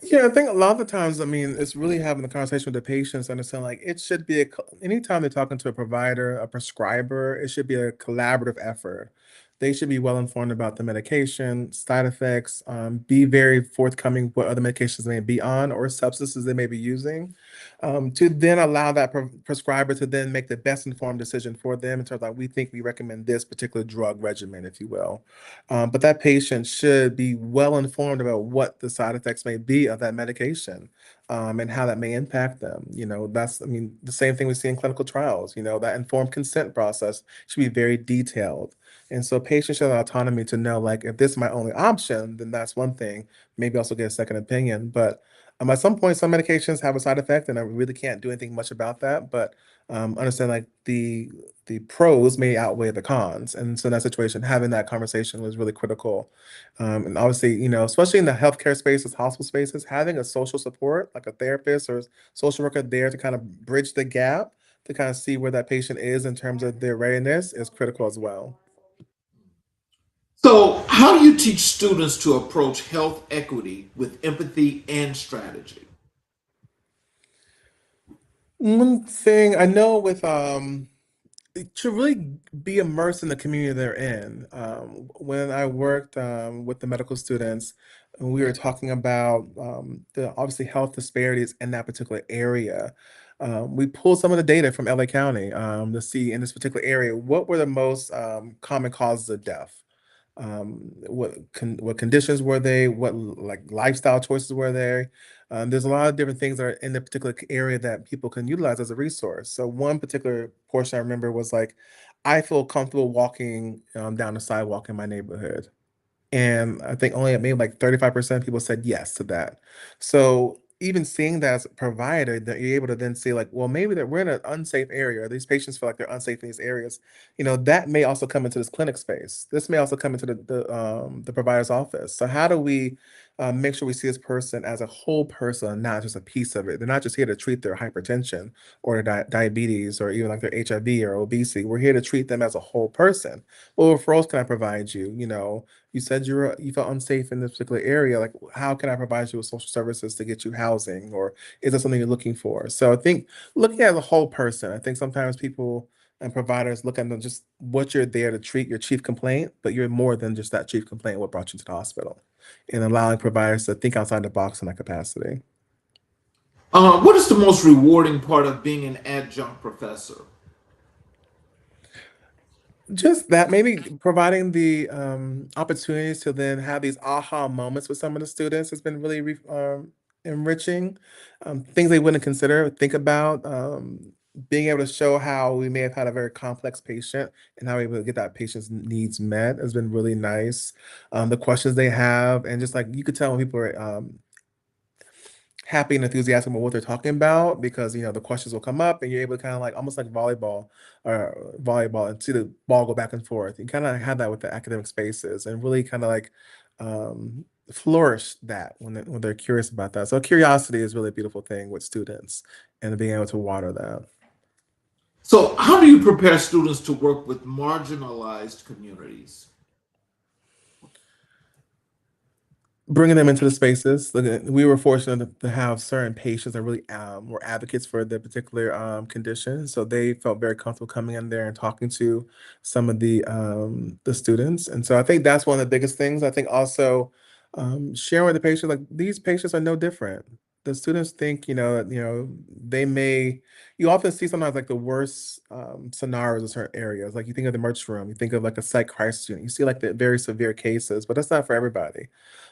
Yeah, I think a lot of the times, I mean, it's really having the conversation with the patients, understand like it should be anytime they're talking to a provider, a prescriber, it should be a collaborative effort. They should be well informed about the medication, side effects, be very forthcoming what other medications they may be on or substances they may be using, to then allow that prescriber to then make the best informed decision for them in terms of like, we think we recommend this particular drug regimen, if you will. But that patient should be well informed about what the side effects may be of that medication, and how that may impact them. That's, I mean, the same thing we see in clinical trials. That informed consent process should be very detailed. And so patients should have autonomy to know, like, if this is my only option, then that's one thing. Maybe also get a second opinion. But at some point, some medications have a side effect, and I really can't do anything much about that. But understand like the pros may outweigh the cons. And so in that situation, having that conversation was really critical. And obviously, especially in the healthcare spaces, hospital spaces, having a social support, like a therapist or social worker there to kind of bridge the gap to kind of see where that patient is in terms of their readiness is critical as well. So how do you teach students to approach health equity with empathy and strategy? One thing I know with to really be immersed in the community they're in. When I worked with the medical students, and we were talking about the obviously health disparities in that particular area. We pulled some of the data from LA County to see in this particular area what were the most common causes of death. what conditions were they, what like lifestyle choices were there. There's a lot of different things that are in the particular area that people can utilize as a resource. So one particular portion I remember was like, I feel comfortable walking down the sidewalk in my neighborhood. And I think only maybe like 35% of people said yes to that. So even seeing that as a provider, that you're able to then say like, well, maybe that we're in an unsafe area, or these patients feel like they're unsafe in these areas. That may also come into this clinic space. This may also come into the provider's office. So how do we make sure we see this person as a whole person, not just a piece of it? They're not just here to treat their hypertension or their diabetes or even like their HIV or obesity. We're here to treat them as a whole person. What referrals can I provide you? You said you felt unsafe in this particular area. Like, how can I provide you with social services to get you housing, or is that something you're looking for? So I think looking at the whole person, I think sometimes people and providers look at them just what you're there to treat, your chief complaint, but you're more than just that chief complaint, what brought you to the hospital, and allowing providers to think outside the box in that capacity. What is the most rewarding part of being an adjunct professor? Just that, maybe providing the opportunities to then have these aha moments with some of the students has been really enriching. Things they wouldn't consider, think about. Being able to show how we may have had a very complex patient and how we're able to get that patient's needs met has been really nice. The questions they have, and just like you could tell when people are happy and enthusiastic about what they're talking about, because the questions will come up and you're able to kind of like almost like volleyball and see the ball go back and forth. You kind of have that with the academic spaces and really kind of like flourish that when they're curious about that. So curiosity is really a beautiful thing with students, and being able to water that. So, how do you prepare students to work with marginalized communities? Bringing them into the spaces. We were fortunate to have certain patients that really were advocates for the particular condition, so they felt very comfortable coming in there and talking to some of the students. And so I think that's one of the biggest things. I think also sharing with the patient, like, these patients are no different. The students think, they may. You often see sometimes like the worst scenarios in certain areas. Like, you think of the merch room, you think of like a psych crisis unit. You see like the very severe cases, but that's not for everybody.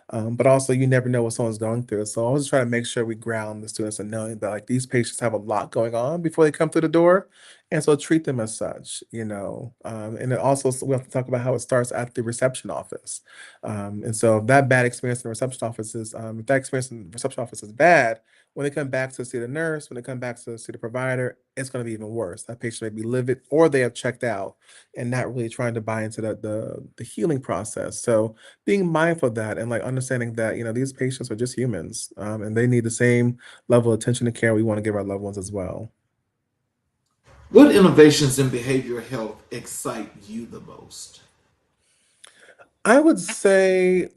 But also, you never know what someone's going through. So I always try to make sure we ground the students in knowing that like these patients have a lot going on before they come through the door, and so treat them as such. And it also, we have to talk about how it starts at the reception office. And so if that bad experience in the reception office is, if that experience in the reception office is bad, when they come back to see the nurse, when they come back to see the provider, it's going to be even worse. That patient may be livid, or they have checked out and not really trying to buy into the healing process. So being mindful of that and like understanding that these patients are just humans, and they need the same level of attention and care we want to give our loved ones as well. What innovations in behavioral health excite you the most? I would say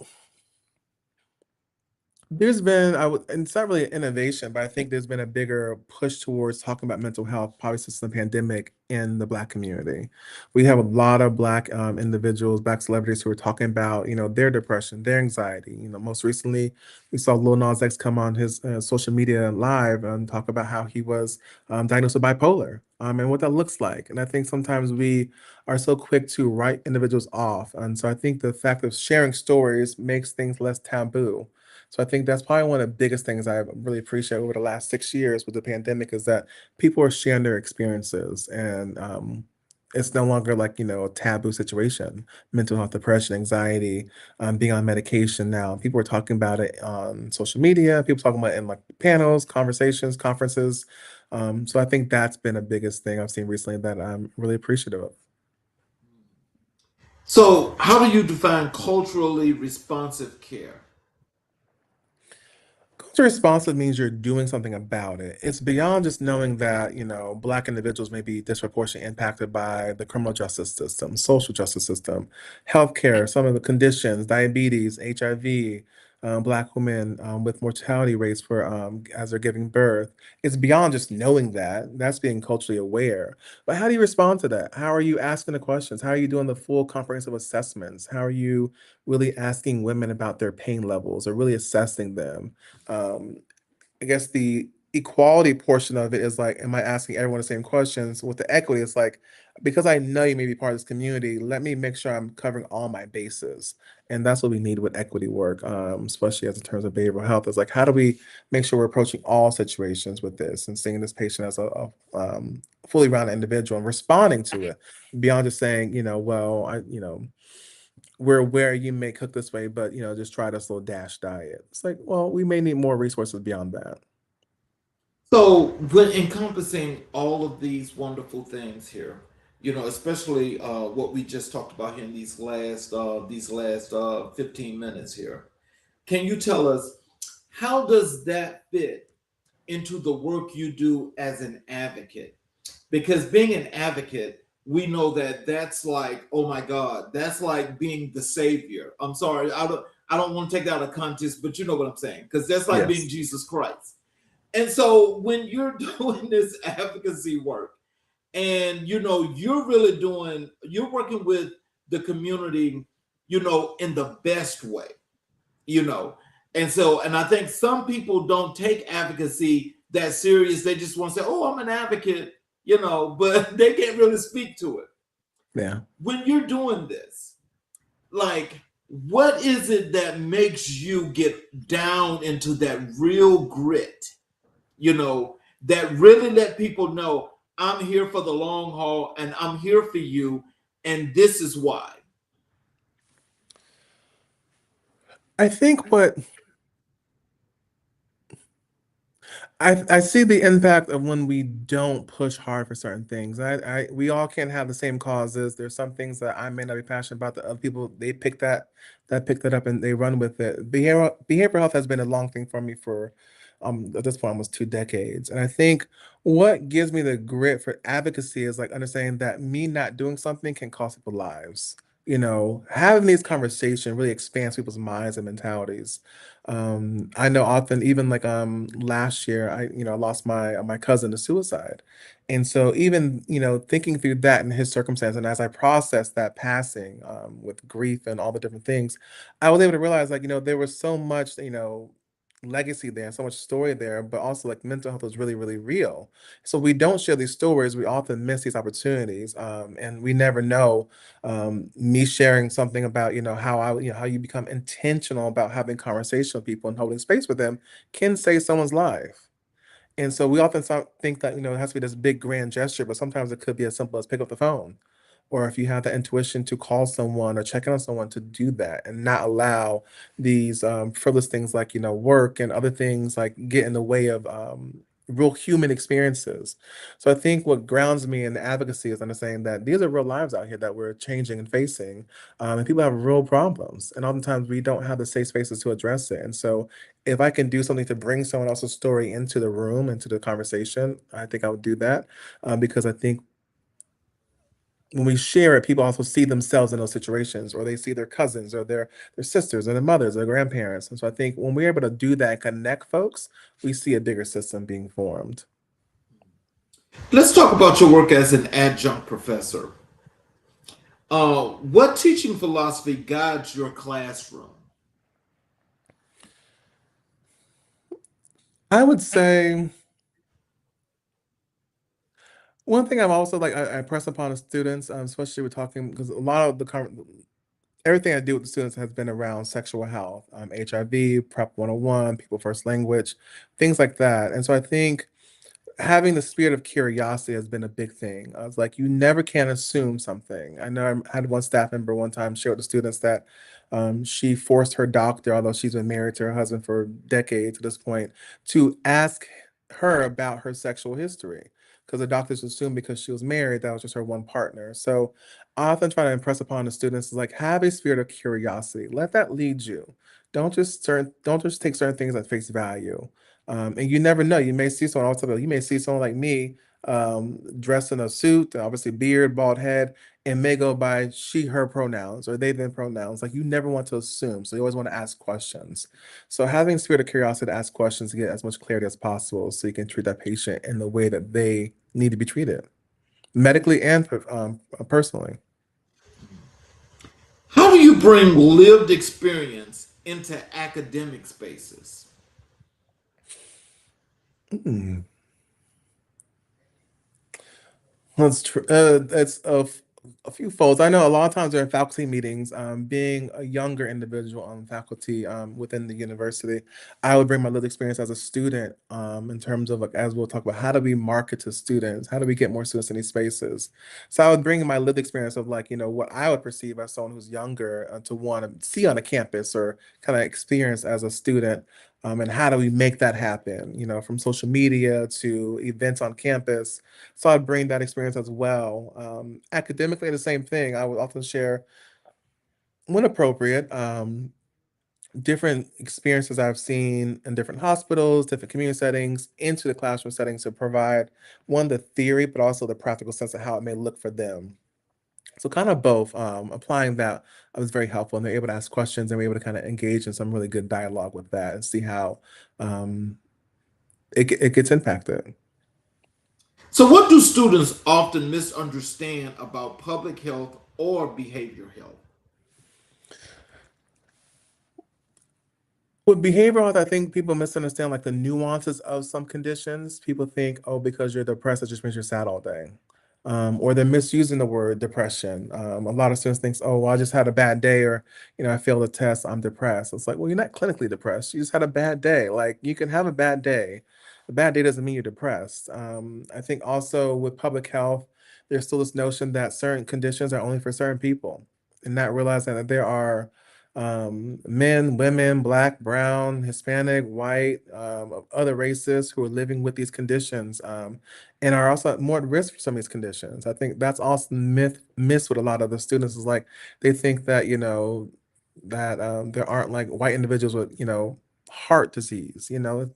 there's been, and it's not really an innovation, but I think there's been a bigger push towards talking about mental health, probably since the pandemic, in the Black community. We have a lot of Black individuals, Black celebrities who are talking about, their depression, their anxiety. Most recently, we saw Lil Nas X come on his social media live and talk about how he was diagnosed with bipolar, and what that looks like. And I think sometimes we are so quick to write individuals off. And so I think the fact of sharing stories makes things less taboo. So I think that's probably one of the biggest things I really appreciate over the last 6 years with the pandemic, is that people are sharing their experiences, and it's no longer like, a taboo situation. Mental health, depression, anxiety, being on medication now. People are talking about it on social media. People talking about it in like panels, conversations, conferences. So I think that's been the biggest thing I've seen recently that I'm really appreciative of. So, how do you define culturally responsive care? Culture responsive means you're doing something about it. It's beyond just knowing that, Black individuals may be disproportionately impacted by the criminal justice system, social justice system, healthcare, some of the conditions, diabetes, HIV, Black women with mortality rates for as they're giving birth. It's beyond just knowing that. That's being culturally aware. But how do you respond to that? How are you asking the questions? How are you doing the full comprehensive assessments? How are you really asking women about their pain levels, or really assessing them? um, I guess the equality portion of it is like, am I asking everyone the same questions? With the equity, it's like, because I know you may be part of this community, let me make sure I'm covering all my bases. And that's what we need with equity work, especially as in terms of behavioral health. Is like, how do we make sure we're approaching all situations with this and seeing this patient as a fully rounded individual and responding to it beyond just saying, well, we're aware you may cook this way, but just try this little DASH diet. It's like, well, we may need more resources beyond that. So, when encompassing all of these wonderful things here, especially what we just talked about here in these last 15 minutes here, can you tell us how does that fit into the work you do as an advocate? Because being an advocate, we know that that's like, oh my God, that's like being the savior. I'm sorry, I don't want to take that out of context, but you know what I'm saying, because that's like being Yes. Jesus Christ. And so when you're doing this advocacy work, and you're working with the community, in the best way, you know. And I think some people don't take advocacy that serious. They just want to say, "Oh, I'm an advocate," but they can't really speak to it. Yeah. When you're doing this, like, what is it that makes you get down into that real grit, that really let people know I'm here for the long haul and I'm here for you, and this is why? I think what I see the impact of when we don't push hard for certain things. We all can't have the same causes. There's some things that I may not be passionate about that other people they pick that up and they run with it. Behavioral health has been a long thing for me for at this point almost 2 decades. And I think what gives me the grit for advocacy is like understanding that me not doing something can cost people lives. Having these conversations really expands people's minds and mentalities. I know often, even like last year, I lost my cousin to suicide, and so even thinking through that and his circumstance, and as I processed that passing with grief and all the different things, I was able to realize like there was so much legacy there, so much story there, but also like mental health is really really real. So we don't share these stories, we often miss these opportunities, and we never know me sharing something about how you become intentional about having conversation with people and holding space with them can save someone's life. And so we often think that it has to be this big grand gesture, but sometimes it could be as simple as pick up the phone, or if you have the intuition to call someone or check in on someone, to do that and not allow these frivolous things like work and other things like get in the way of real human experiences. So I think what grounds me in advocacy is understanding that these are real lives out here that we're changing and facing, and people have real problems, and oftentimes we don't have the safe spaces to address it. And so if I can do something to bring someone else's story into the room, into the conversation, I think I would do that, because I think when we share it, people also see themselves in those situations, or they see their cousins or their sisters or their mothers or grandparents. And so I think when we're able to do that and connect folks, we see a bigger system being formed. Let's talk about your work as an adjunct professor. What teaching philosophy guides your classroom? I would say one thing I'm also like I press upon the students, especially with talking because a lot of everything I do with the students has been around sexual health, HIV, Prep 101, People First Language, things like that. And so I think having the spirit of curiosity has been a big thing. I was like, you never can assume something. I know I had one staff member one time share with the students that she forced her doctor, although she's been married to her husband for decades at this point, to ask her about her sexual history. Because the doctors assumed because she was married, that was just her one partner. So I often try to impress upon the students is like have a spirit of curiosity. Let that lead you. Don't just take certain things at face value. And you never know. You may see someone else. You may see someone like me, dressed in a suit, obviously beard, bald head, and may go by she, her pronouns or they, them pronouns. Like you never want to assume. So you always want to ask questions. So having a spirit of curiosity to ask questions to get as much clarity as possible so you can treat that patient in the way that they need to be treated, medically and personally. How do you bring lived experience into academic spaces? Hmm. That's true. It's a few folds. I know a lot of times during faculty meetings, being a younger individual on faculty within the university, I would bring my lived experience as a student in terms of like as we'll talk about how do we market to students, how do we get more students in these spaces. So I would bring my lived experience of like what I would perceive as someone who's younger to want to see on a campus or kind of experience as a student. And how do we make that happen? From social media to events on campus, so I'd bring that experience as well. Academically, the same thing. I would often share, when appropriate, different experiences I've seen in different hospitals, different community settings, into the classroom settings to provide one, the theory, but also the practical sense of how it may look for them. So kind of both. Applying that was very helpful, and they're able to ask questions, and we're able to kind of engage in some really good dialogue with that and see how um, it gets impacted. So, what do students often misunderstand about public health or behavior health? With behavioral health, I think people misunderstand like the nuances of some conditions. People think, oh, because you're depressed, it just means you're sad all day. Or they're misusing the word depression. A lot of students think, oh, well, I just had a bad day, or I failed a test, I'm depressed. It's like, well, you're not clinically depressed. You just had a bad day. Like you can have a bad day. A bad day doesn't mean you're depressed. I think also with public health, there's still this notion that certain conditions are only for certain people, and not realizing that there are men, women, black, brown, Hispanic, white, of other races who are living with these conditions, and are also more at risk for some of these conditions. I think that's also missed with a lot of the students is like they think that that there aren't like white individuals with heart disease.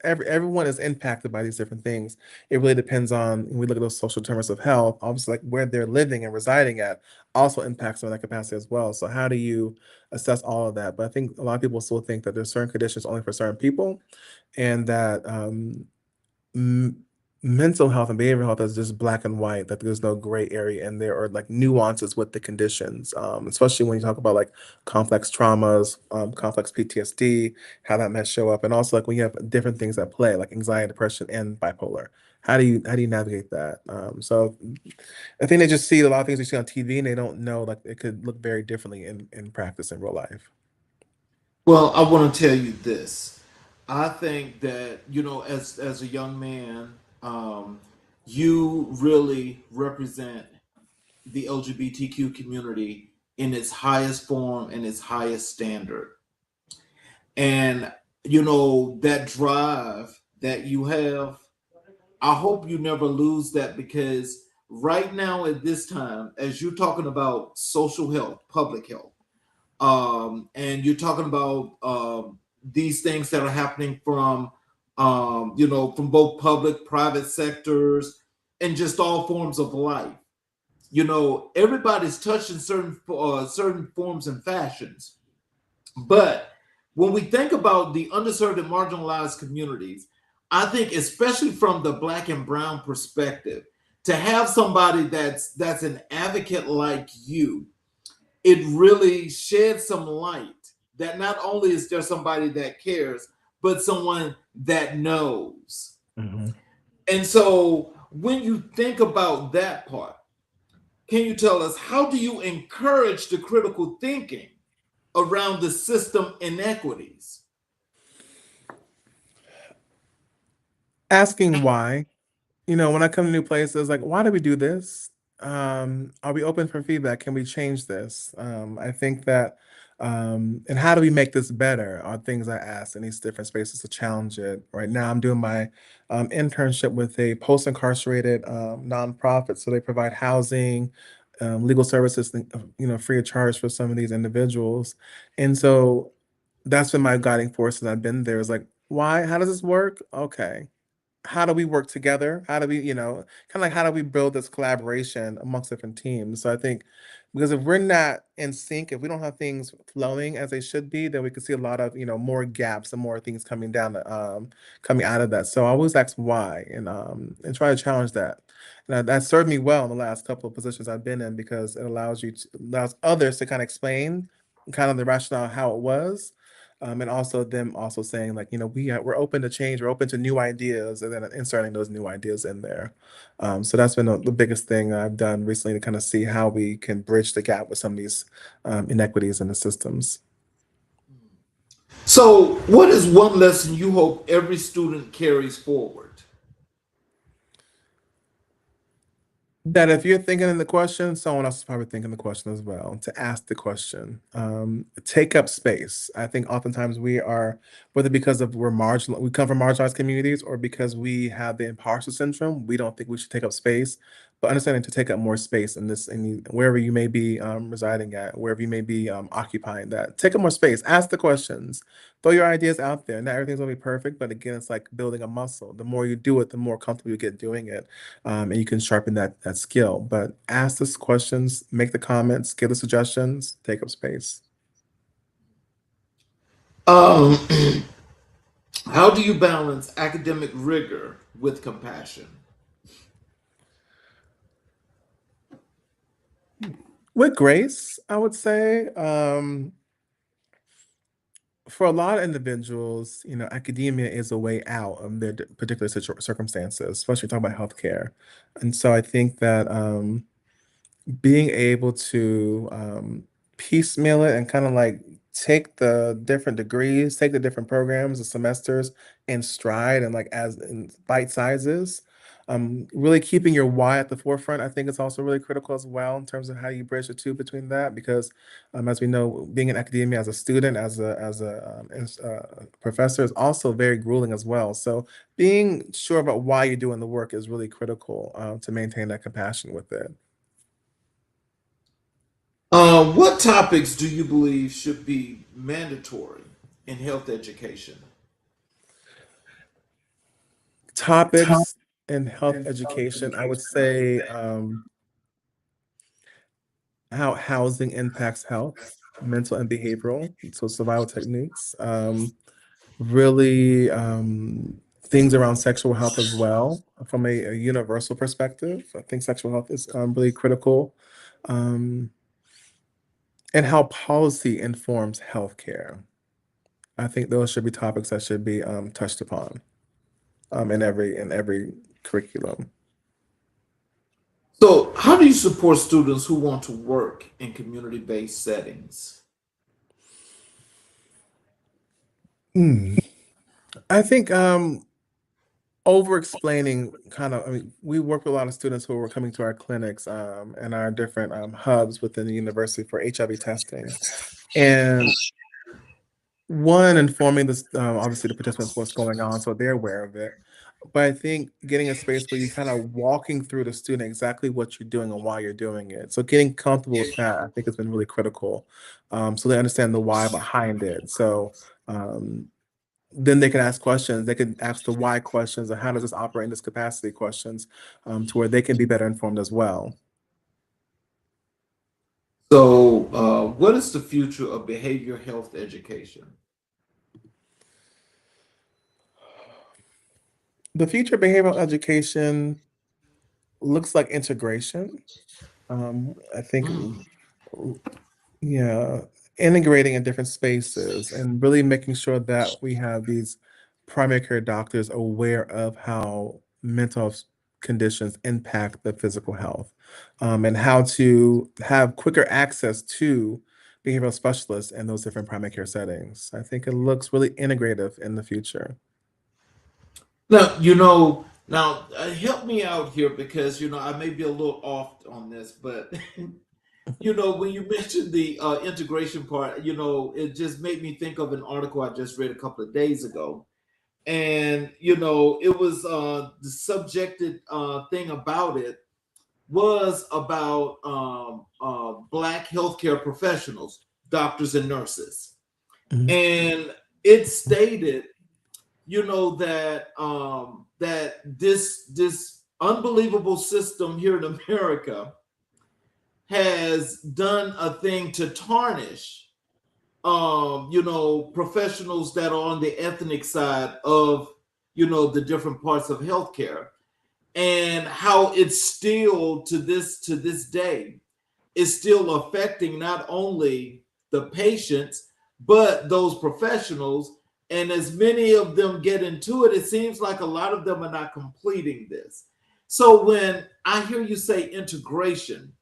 Everyone is impacted by these different things. It really depends on when we look at those social determinants of health. Obviously, like where they're living and residing at also impacts on that capacity as well. So how do you assess all of that? But I think a lot of people still think that there's certain conditions only for certain people, and that m- mental health and behavioral health is just black and white, that there's no gray area in there or like nuances with the conditions, especially when you talk about like complex traumas, complex PTSD, how that might show up. And also like when you have different things at play, like anxiety, depression, and bipolar. How do you navigate that? So I think they just see a lot of things they see on TV and they don't know like it could look very differently in practice in real life. Well, I want to tell you this. I think that as a young man, you really represent the LGBTQ community in its highest form and its highest standard. And that drive that you have, I hope you never lose that, because right now at this time, as you're talking about social health, public health, and you're talking about these things that are happening from both public, private sectors, and just all forms of life. Everybody's touching certain forms and fashions, but when we think about the underserved and marginalized communities, I think especially from the black and brown perspective, to have somebody that's an advocate like you, it really sheds some light that not only is there somebody that cares, but someone that knows. Mhm. And so when you think about that part, can you tell us, how do you encourage the critical thinking around the system inequities? Asking why. When I come to new places, like, why do we do this? Are we open for feedback? Can we change this? I think that, and how do we make this better? Are things I ask in these different spaces to challenge it. Right now, I'm doing my internship with a post-incarcerated nonprofit. So they provide housing, legal services, free of charge for some of these individuals. And so that's been my guiding force since I've been there. Is like, why? How does this work? Okay, how do we work together? How do we, kind of like how do we build this collaboration amongst different teams? So I think because if we're not in sync, if we don't have things flowing as they should be, then we could see a lot of, more gaps and more things coming out of that. So I always ask why and try to challenge that. And that served me well in the last couple of positions I've been in because it allows others to kind of explain kind of the rationale how it was. And also them also saying like, we're open to change, we're open to new ideas, and then inserting those new ideas in there. So that's been the biggest thing I've done recently to kind of see how we can bridge the gap with some of these inequities in the systems. So, what is one lesson you hope every student carries forward? That if you're thinking in the question, someone else is probably thinking the question as well. To ask the question, take up space. I think oftentimes we are, whether because of we come from marginalized communities, or because we have the imposter syndrome, we don't think we should take up space. But understanding to take up more space in this, wherever you may be residing at, wherever you may be occupying, that take up more space. Ask the questions. Throw your ideas out there. Not everything's gonna be perfect, but again, it's like building a muscle. The more you do it, the more comfortable you get doing it, and you can sharpen that skill. But ask the questions, make the comments, give the suggestions, take up space. Um, how do you balance academic rigor with compassion? With grace, I would say. For a lot of individuals, academia is a way out of their particular circumstances, especially talking about healthcare. And so I think that being able to piecemeal it and kind of like take the different degrees, take the different programs, the semesters in stride and like as in bite sizes. Really keeping your why at the forefront, I think is also really critical as well in terms of how you bridge the two between that. Because as we know, being in academia as a student, as a professor, is also very grueling as well. So being sure about why you're doing the work is really critical to maintain that compassion with it. What topics do you believe should be mandatory in health education? Topics in health education, I would say how housing impacts health, mental and behavioral, so survival techniques. Really things around sexual health as well, from a universal perspective. I think sexual health is really critical. Um, and how policy informs healthcare. I think those should be topics that should be touched upon in every curriculum. So, how do you support students who want to work in community based settings? Hmm. I think over explaining kind of, I mean, we work with a lot of students who are coming to our clinics and our different hubs within the university for HIV testing. And one, informing this, obviously the participants what's going on, so they're aware of it. But I think getting a space where you kind of walking through the student exactly what you're doing and why you're doing it. So getting comfortable with that, I think has been really critical. So they understand the why behind it. So um, then they can ask questions. They can ask the why questions and how does this operate in this capacity questions, to where they can be better informed as well. So, what is the future of behavioral health education? The future of behavioral education looks like integration. I think, yeah, integrating in different spaces and really making sure that we have these primary care doctors aware of how mental health conditions impact the physical health, and how to have quicker access to behavioral specialists in those different primary care settings. I think it looks really integrative in the future. Help me out here because I may be a little off on this, but when you mentioned the integration part, it just made me think of an article I just read a couple of days ago, and it was the subjected thing about it was about Black healthcare professionals, doctors and nurses, Mhm. and it stated that this unbelievable system here in America has done a thing to tarnish professionals that are on the ethnic side of the different parts of healthcare, and how it's still to this day is still affecting not only the patients but those professionals, and as many of them get into it, it seems like a lot of them are not completing this. So when I hear you say integration,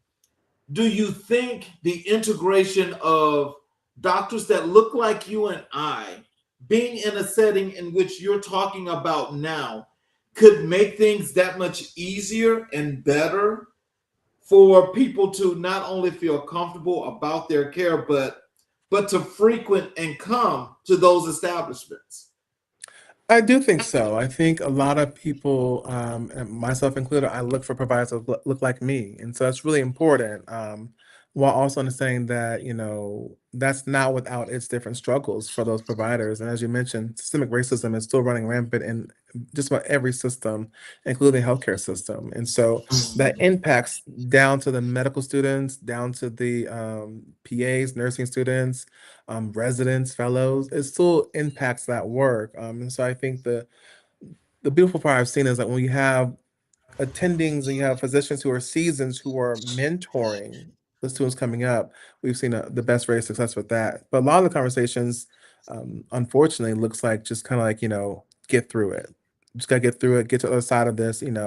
do you think the integration of doctors that look like you and I being in a setting in which you're talking about now could make things that much easier and better for people to not only feel comfortable about their care, but to frequent and come to those establishments? I do think so. I think a lot of people, and myself included, I look for providers that look like me, and so that's really important. While also understanding that that's not without its different struggles for those providers. And as you mentioned, systemic racism is still running rampant in just about every system, including the healthcare system. And so that impacts down to the medical students, down to the PAs, nursing students, residents, fellows. It still impacts that work. And so I think the beautiful part I've seen is that when you have attendings and you have physicians who are seasons who are mentoring the students coming up, we've seen the best rate of success with that. But a lot of the conversations, unfortunately, looks like just kind of like, get through it. Just gotta get through it, get to the other side of this, and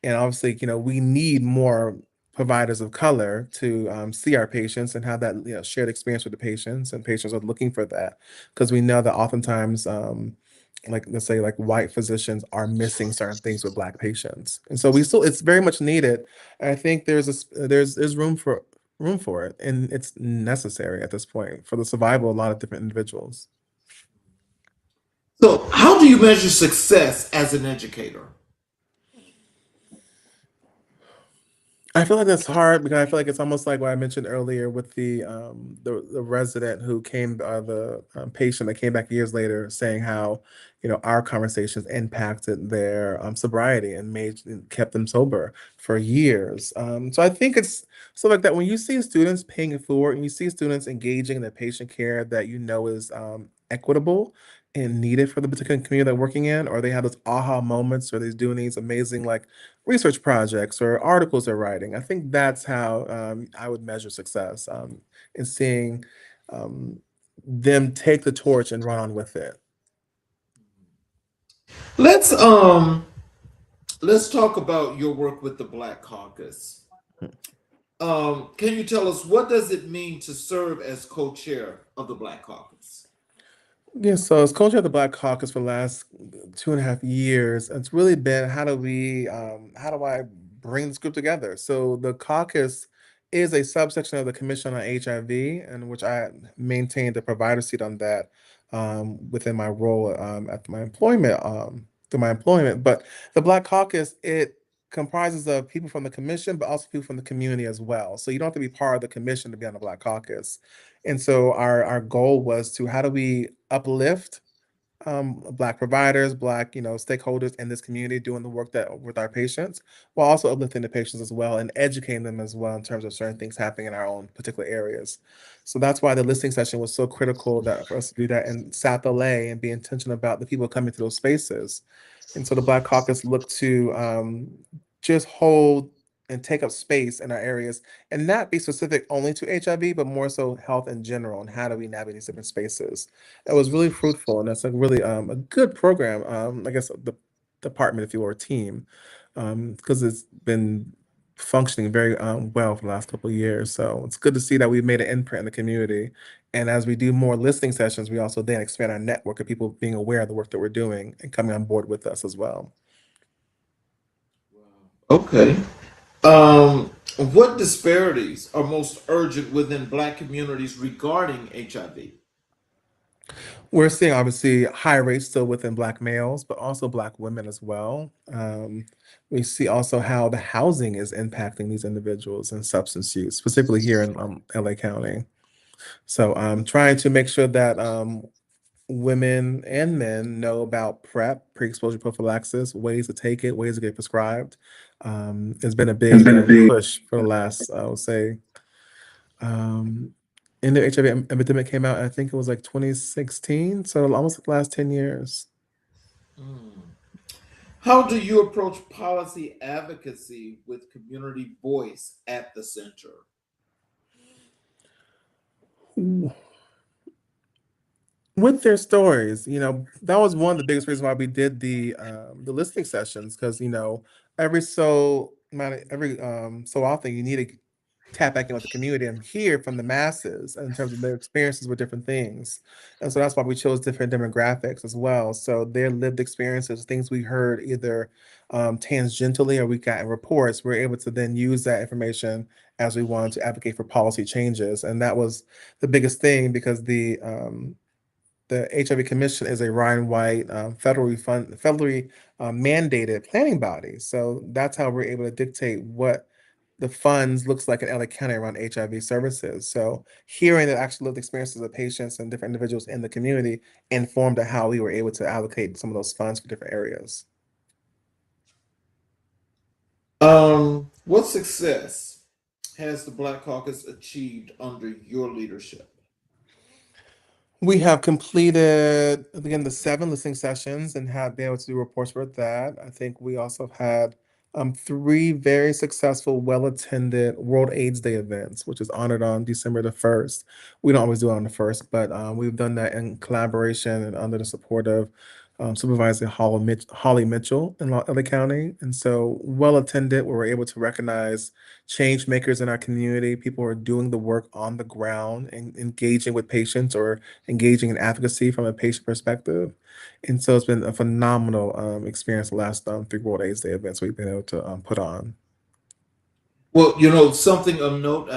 obviously, we need more providers of color to see our patients and have that, shared experience with the patients, and patients are looking for that because we know that oftentimes, like let's say like white physicians are missing certain things with black patients, and so we still it's very much needed. And I think there's room for it, and it's necessary at this point for the survival of a lot of different individuals. So, how do you measure success as an educator? I feel like that's hard because I feel like it's almost like what I mentioned earlier with the resident who came, the patient that came back years later saying how, our conversations impacted their sobriety and kept them sober for years. So I think it's stuff like that. When you see students paying it forward and you see students engaging in the patient care that is equitable and needed for the particular community they're working in, or they have those aha moments, or they're doing these amazing like research projects or articles they're writing. I think that's how I would measure success, in seeing um, them take the torch and run on with it. Let's um let's talk about your work with the Black Caucus. Can you tell us what does it mean to serve as co-chair of the Black Caucus? Yeah, so as coach of the Black Caucus for the last 2.5 years, it's really been how do I bring this group together? So the caucus is a subsection of the Commission on HIV, in which I maintained the provider seat on that within my role at my employment, through my employment. But the Black Caucus, it comprises of people from the commission, but also people from the community as well. So you don't have to be part of the commission to be on the Black Caucus. And so our goal was to how do we uplift Black providers, Black stakeholders in this community doing the work that with our patients, while also uplifting the patients as well and educating them as well in terms of certain things happening in our own particular areas. So that's why the listening session was so critical that for us to do that in South LA and be intentional about the people coming to those spaces. And so the Black Caucus looked to just hold and take up space in our areas and not be specific only to HIV, but more so health in general and how do we navigate these different spaces. It was really fruitful, and that's a really a good program. I guess the department, if you will, or team, because it's been functioning very well for the last couple of years. So it's good to see that we've made an imprint in the community. And as we do more listening sessions, we also then expand our network of people being aware of the work that we're doing and coming on board with us as well. Okay. What disparities are most urgent within Black communities regarding HIV? We're seeing obviously high rates still within Black males, but also Black women as well. We see also how the housing is impacting these individuals and substance use, specifically here in LA County. So trying to make sure that women and men know about PrEP, pre-exposure prophylaxis, ways to take it, ways to get prescribed. Has been a big push for the last, I would say, um, and the HIV epidemic came out, I think it was like 2016, so almost the last 10 years. How do you approach policy advocacy with community voice at the center? Ooh. with their stories. That was one of the biggest reasons why we did the listening sessions, because every so often you need to tap back in with the community and hear from the masses in terms of their experiences with different things. And so that's why we chose different demographics as well. So their lived experiences, things we heard either tangentially or we got in reports, we're able to then use that information as we wanted to advocate for policy changes. And that was the biggest thing, because the HIV Commission is a Ryan White federally mandated planning body. So that's how we're able to dictate what the funds looks like in LA County around HIV services. So hearing the actual lived experiences of patients and different individuals in the community informed of how we were able to allocate some of those funds for different areas. What success has the Black Caucus achieved under your leadership? We have completed, again, the 7 listening sessions and have been able to do reports with that. I think we also have had 3 very successful, well-attended World AIDS Day events, which is honored on December the 1st. We don't always do it on the 1st, but we've done that in collaboration and under the support of Supervisor Holly Mitchell in LA County. And so well attended, where we're able to recognize change makers in our community, people who are doing the work on the ground and engaging with patients or engaging in advocacy from a patient perspective. And so it's been a phenomenal experience the last 3 World AIDS Day events we've been able to put on. Well, something of note,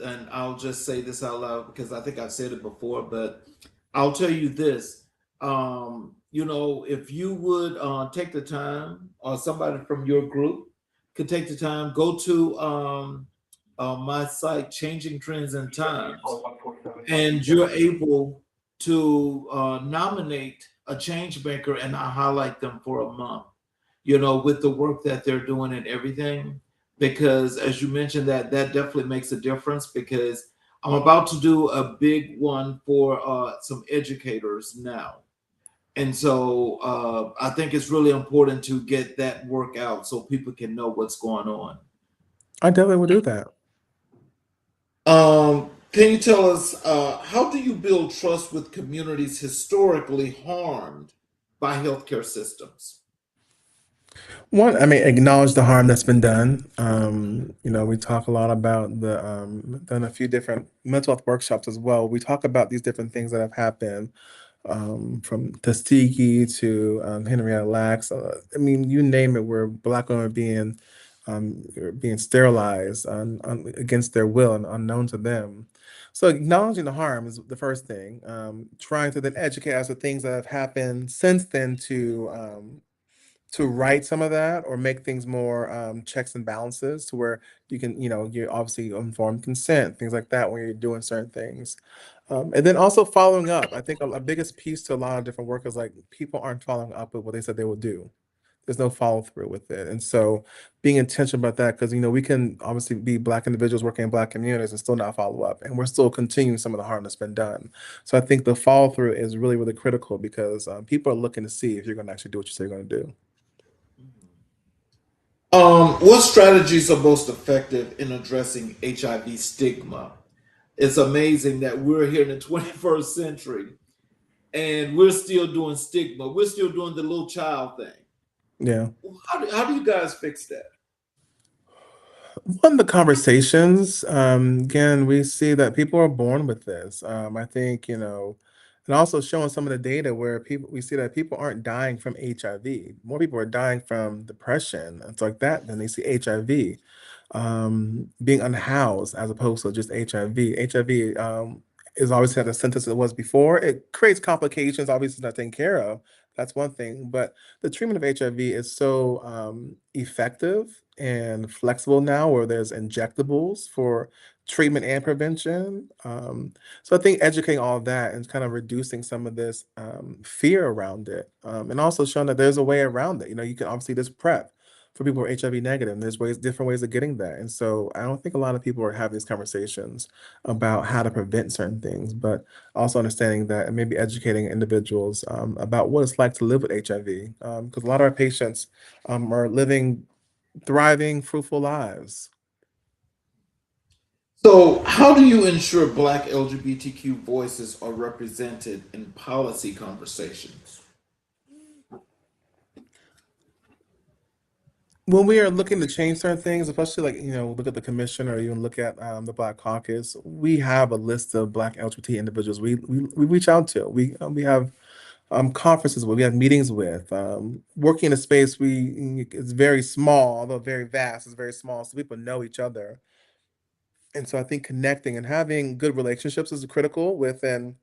and I'll just say this out loud because I think I've said it before, but I'll tell you this. If you would take the time, or somebody from your group could take the time, go to my site, Changing Trends and Times, and you're able to nominate a change maker, and I highlight them for a month, with the work that they're doing and everything. Because as you mentioned, that definitely makes a difference, because I'm about to do a big one for some educators now. And so I think it's really important to get that work out so people can know what's going on. I definitely will do that. Can you tell us how do you build trust with communities historically harmed by healthcare systems? One, I mean, acknowledge the harm that's been done. We talk a lot about done a few different mental health workshops as well. We talk about these different things that have happened, from Tuskegee to Henrietta Lacks. I mean, you name it, where Black women are being sterilized against their will and unknown to them. So acknowledging the harm is the first thing. Trying to then educate us with things that have happened since then to right some of that or make things more checks and balances, to where you're obviously informed consent, things like that when you're doing certain things. And then also following up. I think a biggest piece to a lot of different work is like people aren't following up with what they said they would do. There's no follow through with it. And so being intentional about that, because we can obviously be Black individuals working in Black communities and still not follow up. And we're still continuing some of the harm that's been done. So I think the follow through is really, really critical, because people are looking to see if you're going to actually do what you say you're going to do. What strategies are most effective in addressing HIV stigma? It's amazing that we're here in the 21st century and we're still doing stigma. We're still doing the little child thing. Yeah. How do you guys fix that? One of the conversations, again, we see that people are born with this. I think, and also showing some of the data where we see that people aren't dying from HIV. More people are dying from depression and stuff like that than they see HIV. Being unhoused as opposed to just HIV. HIV is always had a sentence it was before. It creates complications, obviously not taken care of. That's one thing. But the treatment of HIV is so effective and flexible now, where there's injectables for treatment and prevention. So I think educating all of that and kind of reducing some of this fear around it, and also showing that there's a way around it. You can obviously just PrEP for people who are HIV negative. And there's different ways of getting that. And so I don't think a lot of people are having these conversations about how to prevent certain things, but also understanding that and maybe educating individuals about what it's like to live with HIV. Because a lot of our patients are living thriving, fruitful lives. So, how do you ensure Black LGBTQ voices are represented in policy conversations? When we are looking to change certain things, especially like, look at the commission or even look at the Black Caucus, we have a list of Black LGBT individuals we reach out to. We have conferences where we have meetings with. Working in a space it's very small, although very vast, it's very small, so people know each other. And so I think connecting and having good relationships is critical within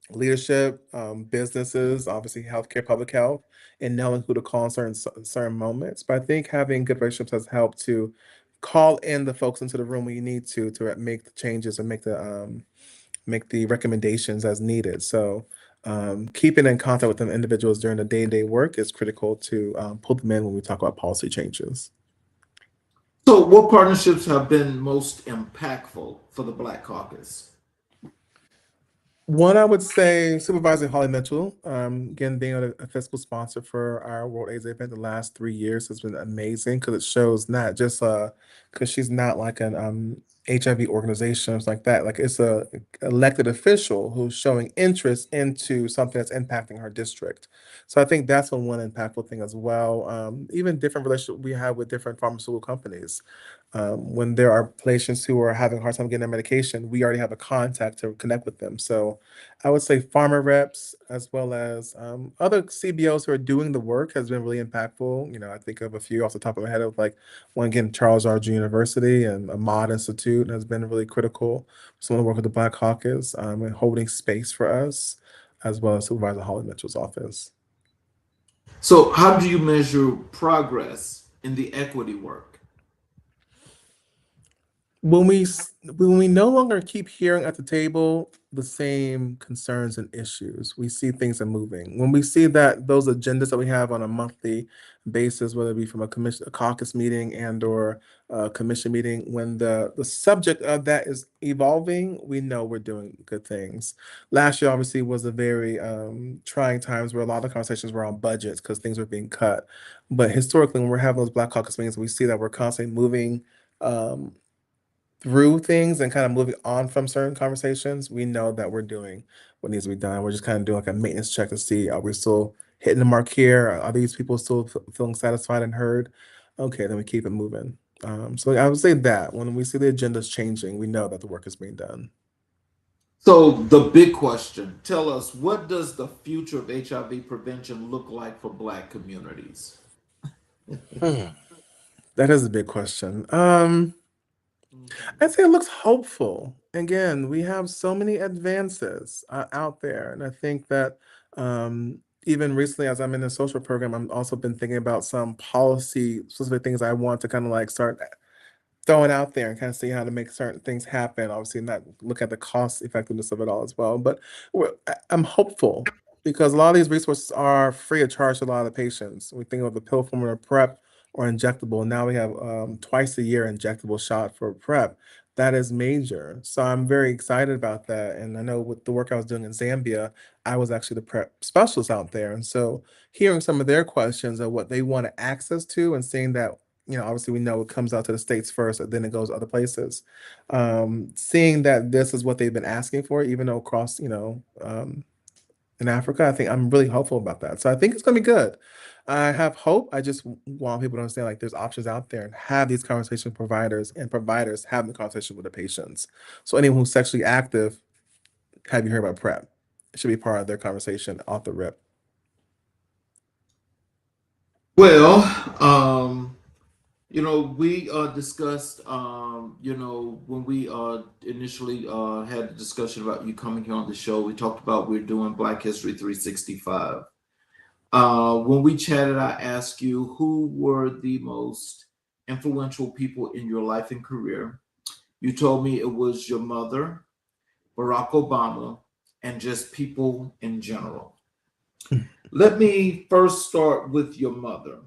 leadership, businesses, obviously healthcare, public health, and knowing who to call in certain moments. But I think having good relationships has helped to call in the folks into the room when you need to make the changes and make the recommendations as needed. So keeping in contact with them individuals during the day-to-day work is critical to pull them in when we talk about policy changes. So, what partnerships have been most impactful for the Black Caucus? One, I would say Supervisor Holly Mitchell, again, being a fiscal sponsor for our World AIDS event the last 3 years has been amazing because it shows not just because she's not like an HIV organization or something like that. Like it's a elected official who's showing interest into something that's impacting her district. So I think that's one impactful thing as well. Even different relationships we have with different pharmaceutical companies. When there are patients who are having a hard time getting their medication, we already have a contact to connect with them. So I would say pharma reps as well as other CBOs who are doing the work has been really impactful. I think of a few off the top of my head of like one again, Charles R. G. University and a Mod Institute has been really critical. Some of the work with the Black Caucus and holding space for us, as well as Supervisor Holly Mitchell's office. So, how do you measure progress in the equity work? When we no longer keep hearing at the table the same concerns and issues, we see things are moving. When we see that those agendas that we have on a monthly basis, whether it be from a caucus meeting and or a commission meeting, when the subject of that is evolving, we know we're doing good things. Last year obviously was a very trying times where a lot of conversations were on budgets because things were being cut. But historically, when we're having those Black Caucus meetings, we see that we're constantly moving um, through things and kind of moving on from certain conversations, we know that we're doing what needs to be done. We're just kind of doing like a maintenance check to see, are we still hitting the mark here? Are these people still feeling satisfied and heard? Okay, then we keep it moving. So I would say that when we see the agendas changing, we know that the work is being done. So, the big question, tell us, what does the future of HIV prevention look like for Black communities? Hmm. That is a big question. Mhm. I'd say it looks hopeful. Again, we have so many advances out there, and I think that even recently, as I'm in a social program, I'm also been thinking about some policy specific things I want to kind of like start throwing out there and kind of see how to make certain things happen. Obviously, not look at the cost effectiveness of it all as well. But I'm hopeful because a lot of these resources are free of charge to a lot of the patients. We think of the pill formula prep or injectable. Now we have twice a year injectable shot for prep. That is major. So I'm very excited about that. And I know with the work I was doing in Zambia, I was actually the prep specialist out there. And so hearing some of their questions of what they want access to and seeing that obviously we know it comes out to the States first, and then it goes other places. Seeing that this is what they've been asking for, even though across, in Africa, I think I'm really hopeful about that. So I think it's gonna be good. I have hope. I just want people to understand like there's options out there and have these conversations with providers and providers have the conversation with the patients. So anyone who's sexually active, have you heard about PrEP? It should be part of their conversation off the rip. Well, we discussed, when we initially had a discussion about you coming here on the show, we talked about we're doing Black History 365. When we chatted, I asked you who were the most influential people in your life and career. You told me it was your mother, Barack Obama, and just people in general. Let me first start with your mother.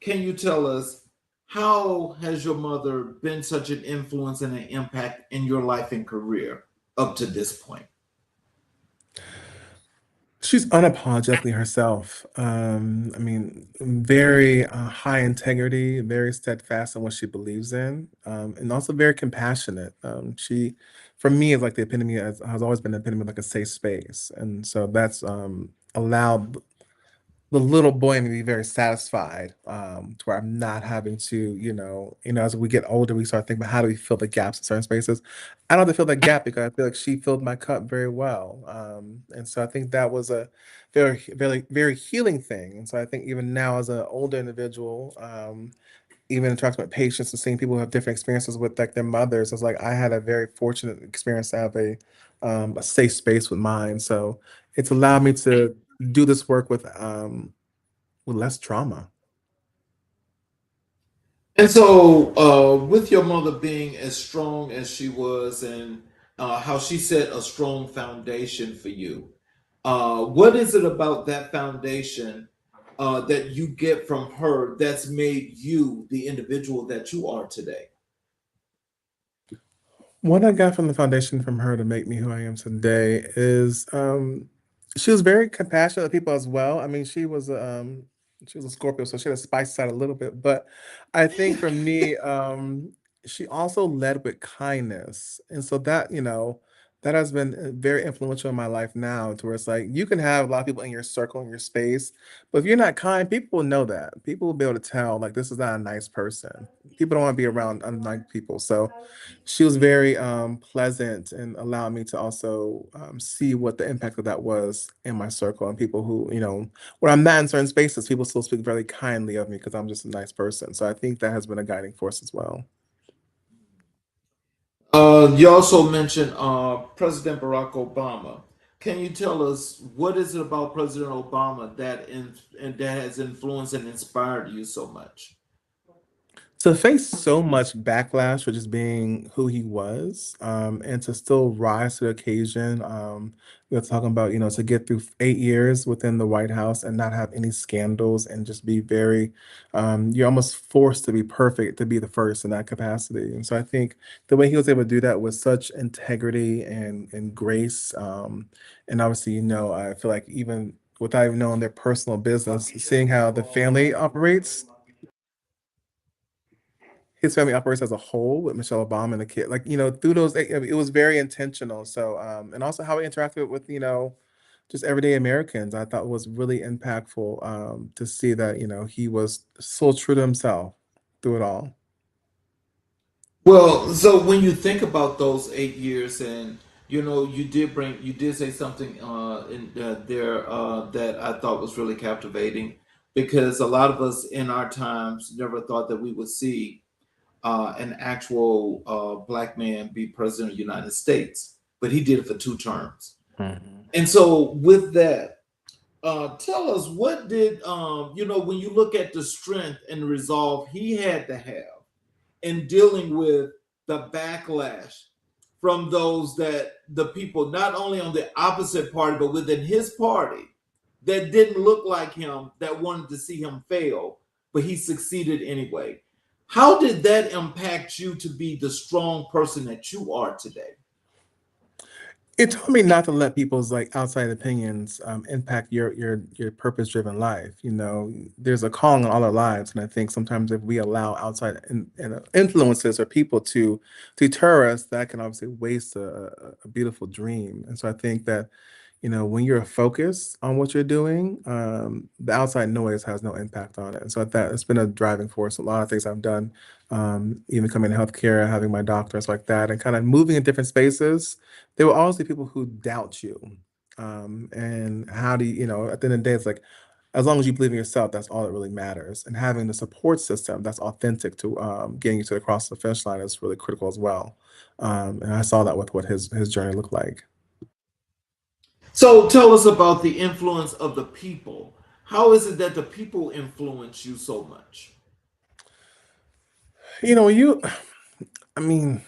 Can you tell us how has your mother been such an influence and an impact in your life and career up to this point? She's unapologetically herself. I mean, very high integrity, very steadfast in what she believes in, and also very compassionate. She, for me, is like the epitome, has always been the epitome of like a safe space. And so that's allowed the little boy in me to be very satisfied, to where I'm not having to, as we get older, we start thinking about how do we fill the gaps in certain spaces. I don't have to fill that gap because I feel like she filled my cup very well. And so I think that was a very, very, very healing thing. And so I think even now as an older individual, even interacting with patients and seeing people who have different experiences with like their mothers, it's like I had a very fortunate experience to have a safe space with mine. So it's allowed me to do this work with less trauma. And so, with your mother being as strong as she was, and how she set a strong foundation for you, what is it about that foundation that you get from her that's made you the individual that you are today? What I got from the foundation from her to make me who I am today is she was very compassionate with people as well. I mean, she was a Scorpio, so she had a spice side a little bit. But I think for me, she also led with kindness. And so that, that has been very influential in my life now, to where it's like you can have a lot of people in your circle, in your space, but if you're not kind, people will know that. People will be able to tell, like, this is not a nice person. People don't want to be around unnice people. So she was very pleasant and allowed me to also see what the impact of that was in my circle and people who, when I'm not in certain spaces, people still speak very kindly of me because I'm just a nice person. So I think that has been a guiding force as well. You also mentioned President Barack Obama. Can you tell us what is it about President Obama and that has influenced and inspired you so much? To face so much backlash for just being who he was, and to still rise to the occasion. We're talking about, to get through 8 years within the White House and not have any scandals and just be very, you're almost forced to be perfect to be the first in that capacity. And so I think the way he was able to do that with such integrity and grace, and obviously, I feel like even without even knowing their personal business, seeing how the family operates, his family operates as a whole with Michelle Obama and the kid. Like, through those, it was very intentional. So, and also how he interacted with, just everyday Americans, I thought was really impactful, to see that, he was so true to himself through it all. Well, so when you think about those 8 years, and you did say something in there that I thought was really captivating, because a lot of us in our times never thought that we would see an actual black man be president of the United States, but he did it for 2 terms. Mhm. And so, with that, tell us what did when you look at the strength and resolve he had to have in dealing with the backlash from those that the people not only on the opposite party but within his party that didn't look like him, that wanted to see him fail, but he succeeded anyway. How did that impact you to be the strong person that you are today? It taught me not to let people's like outside opinions impact your purpose driven life. There's a calling on all our lives, and I think sometimes if we allow outside influences or people to deter us, that can obviously waste a beautiful dream. And so I think that when you're focused on what you're doing, the outside noise has no impact on it. And so that it's been a driving force. A lot of things I've done, even coming to healthcare, having my doctors like that, and kind of moving in different spaces. There will always be people who doubt you. And how do at the end of the day, it's like, as long as you believe in yourself, that's all that really matters. And having the support system that's authentic to getting you to the cross the finish line is really critical as well. And I saw that with what his journey looked like. So tell us about the influence of the people. How is it that the people influence you so much? You I mean,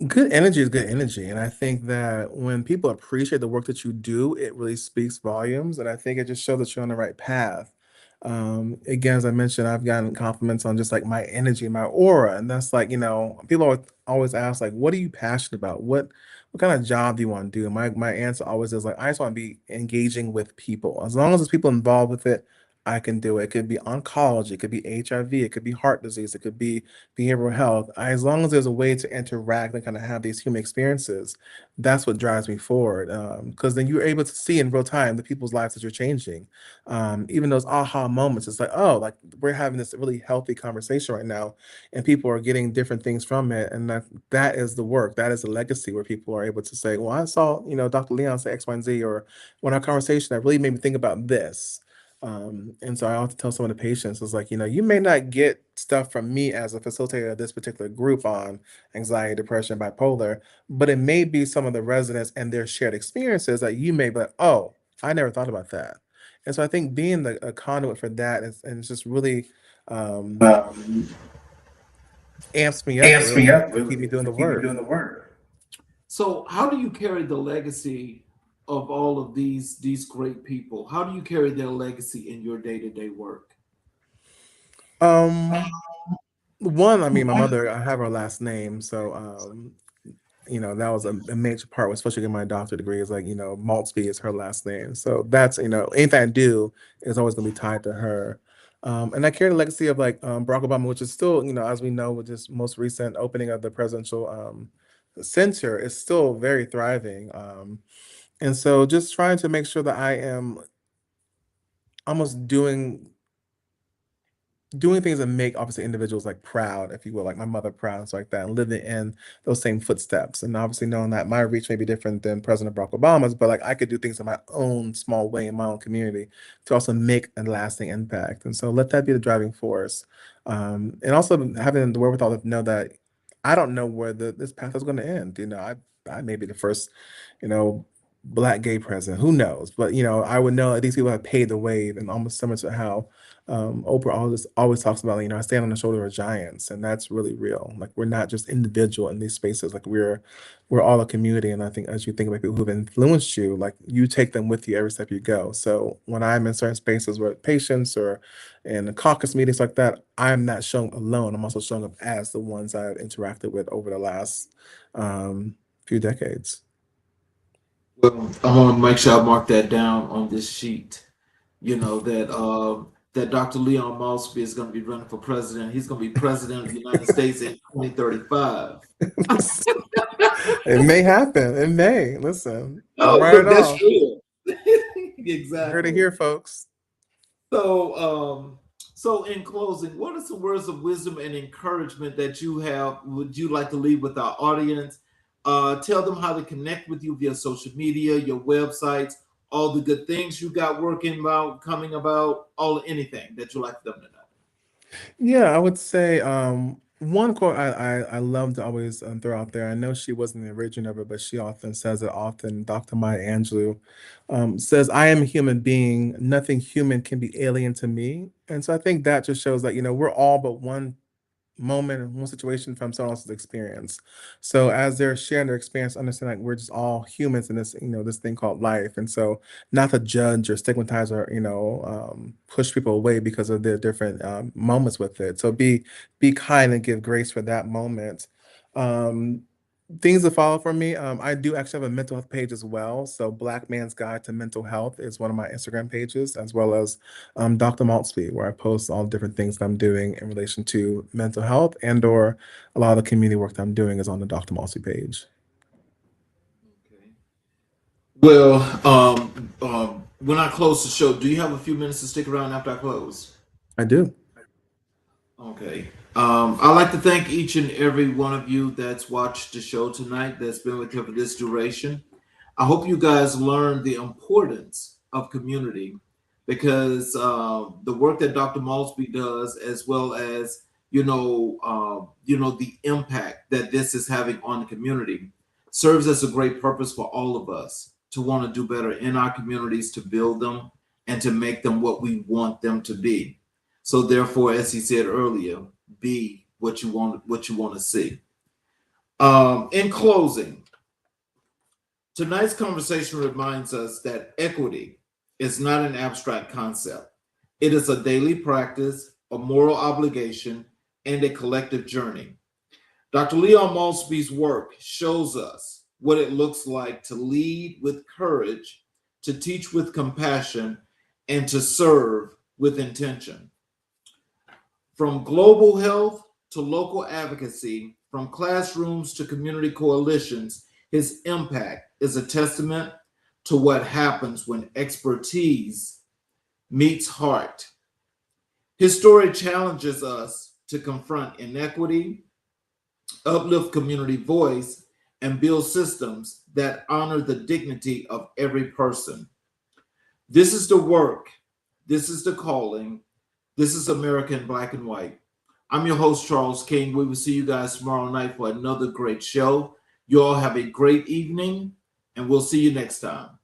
good energy is good energy. And I think that when people appreciate the work that you do, it really speaks volumes. And I think it just shows that you're on the right path. Again, as I mentioned, I've gotten compliments on just like my energy, my aura. And that's like, people always ask, like, what are you passionate about? what kind of job do you want to do? My answer always is like, I just want to be engaging with people. As long as there's people involved with it, I can do it. It could be oncology, it could be HIV, it could be heart disease, it could be behavioral health. As long as there's a way to interact and kind of have these human experiences, that's what drives me forward. Because then you're able to see in real time the people's lives that you're changing. Even those aha moments, it's like, oh, like we're having this really healthy conversation right now, and people are getting different things from it. And that is the work. That is the legacy where people are able to say, well, I saw, Dr. Leon say X, Y, and Z, or when our conversation that really made me think about this. And so I often tell some of the patients, it's like, you may not get stuff from me as a facilitator of this particular group on anxiety, depression, bipolar, but it may be some of the residents and their shared experiences that you may be like, oh, I never thought about that. And so I think being a conduit for that and it's just really um, amps me up Amps me really up to keep really me doing to the keep me work. doing the work. So, how do you carry the legacy of all of these great people? How do you carry their legacy in your day to day work? Um, One, I mean, my mother, I have her last name, so that was a major part, especially in my doctorate degree, is like, Maultsby is her last name. So that's, anything I do is always gonna be tied to her. And I carry the legacy of like Barack Obama, which is still, as we know, with this most recent opening of the presidential center, is still very thriving. And so just trying to make sure that I am almost doing things that make obviously individuals like proud, if you will, like my mother proud, and stuff like that, and living in those same footsteps. And obviously knowing that my reach may be different than President Barack Obama's, but like I could do things in my own small way in my own community to also make a lasting impact. And so let that be the driving force. And also having the wherewithal to know that I don't know where this path is going to end. I may be the first, you know, black gay president. Who knows? But I would know that these people have paid the way, and almost similar to how Oprah always talks about, I stand on the shoulder of giants, and that's really real. Like we're not just individual in these spaces. Like we're all a community. And I think as you think about people who've influenced you, like you take them with you every step you go. So when I'm in certain spaces with patients or in the caucus meetings like that, I'm not showing alone. I'm also showing up as the ones I've interacted with over the last few decades. Well, I want to make sure I mark that down on this sheet. That Dr. Leon Maultsby is going to be running for president. He's going to be president of the United States in 2035. It may happen. It may. Listen, I'll Oh, write look, it that's off. true. You heard it Exactly. here, folks. So in closing, what are some words of wisdom and encouragement that would you like to leave with our audience? Tell them how to connect with you via social media, your websites, all the good things you got working about, coming about, anything that you like them to know. Yeah, I would say one quote I love to always throw out there. I know she wasn't the originator of it, but she often says it often. Dr. Maya Angelou says, "I am a human being. Nothing human can be alien to me." And so I think that just shows that we're all but one moment and one situation from someone else's experience. So as they're sharing their experience, understand like we're just all humans in this, this thing called life. And so not to judge or stigmatize or, push people away because of their different moments with it. So be kind and give grace for that moment. Um, Things to follow for me. I do actually have a mental health page as well. So Black Man's Guide to Mental Health is one of my Instagram pages, as well as Dr. Maultsby, where I post all the different things that I'm doing in relation to mental health, and or a lot of the community work that I'm doing is on the Dr. Maultsby page. Okay. Well, when I close the show, do you have a few minutes to stick around after I close? I do. Okay. I'd like to thank each and every one of you that's watched the show tonight, that's been with you for this duration. I hope you guys learned the importance of community because the work that Dr. Maultsby does, as well as the impact that this is having on the community, serves as a great purpose for all of us to want to do better in our communities, to build them and to make them what we want them to be. So therefore, as he said earlier, be what you want to see. In closing, tonight's conversation reminds us that equity is not an abstract concept. It is a daily practice, a moral obligation, and a collective journey. Dr. Leon Maultsby's work shows us what it looks like to lead with courage, to teach with compassion, and to serve with intention. From global health to local advocacy, from classrooms to community coalitions, his impact is a testament to what happens when expertise meets heart. His story challenges us to confront inequity, uplift community voice, and build systems that honor the dignity of every person. This is the work. This is the calling. This is America in Black and White. I'm your host, Charles King. We will see you guys tomorrow night for another great show. You all have a great evening, and we'll see you next time.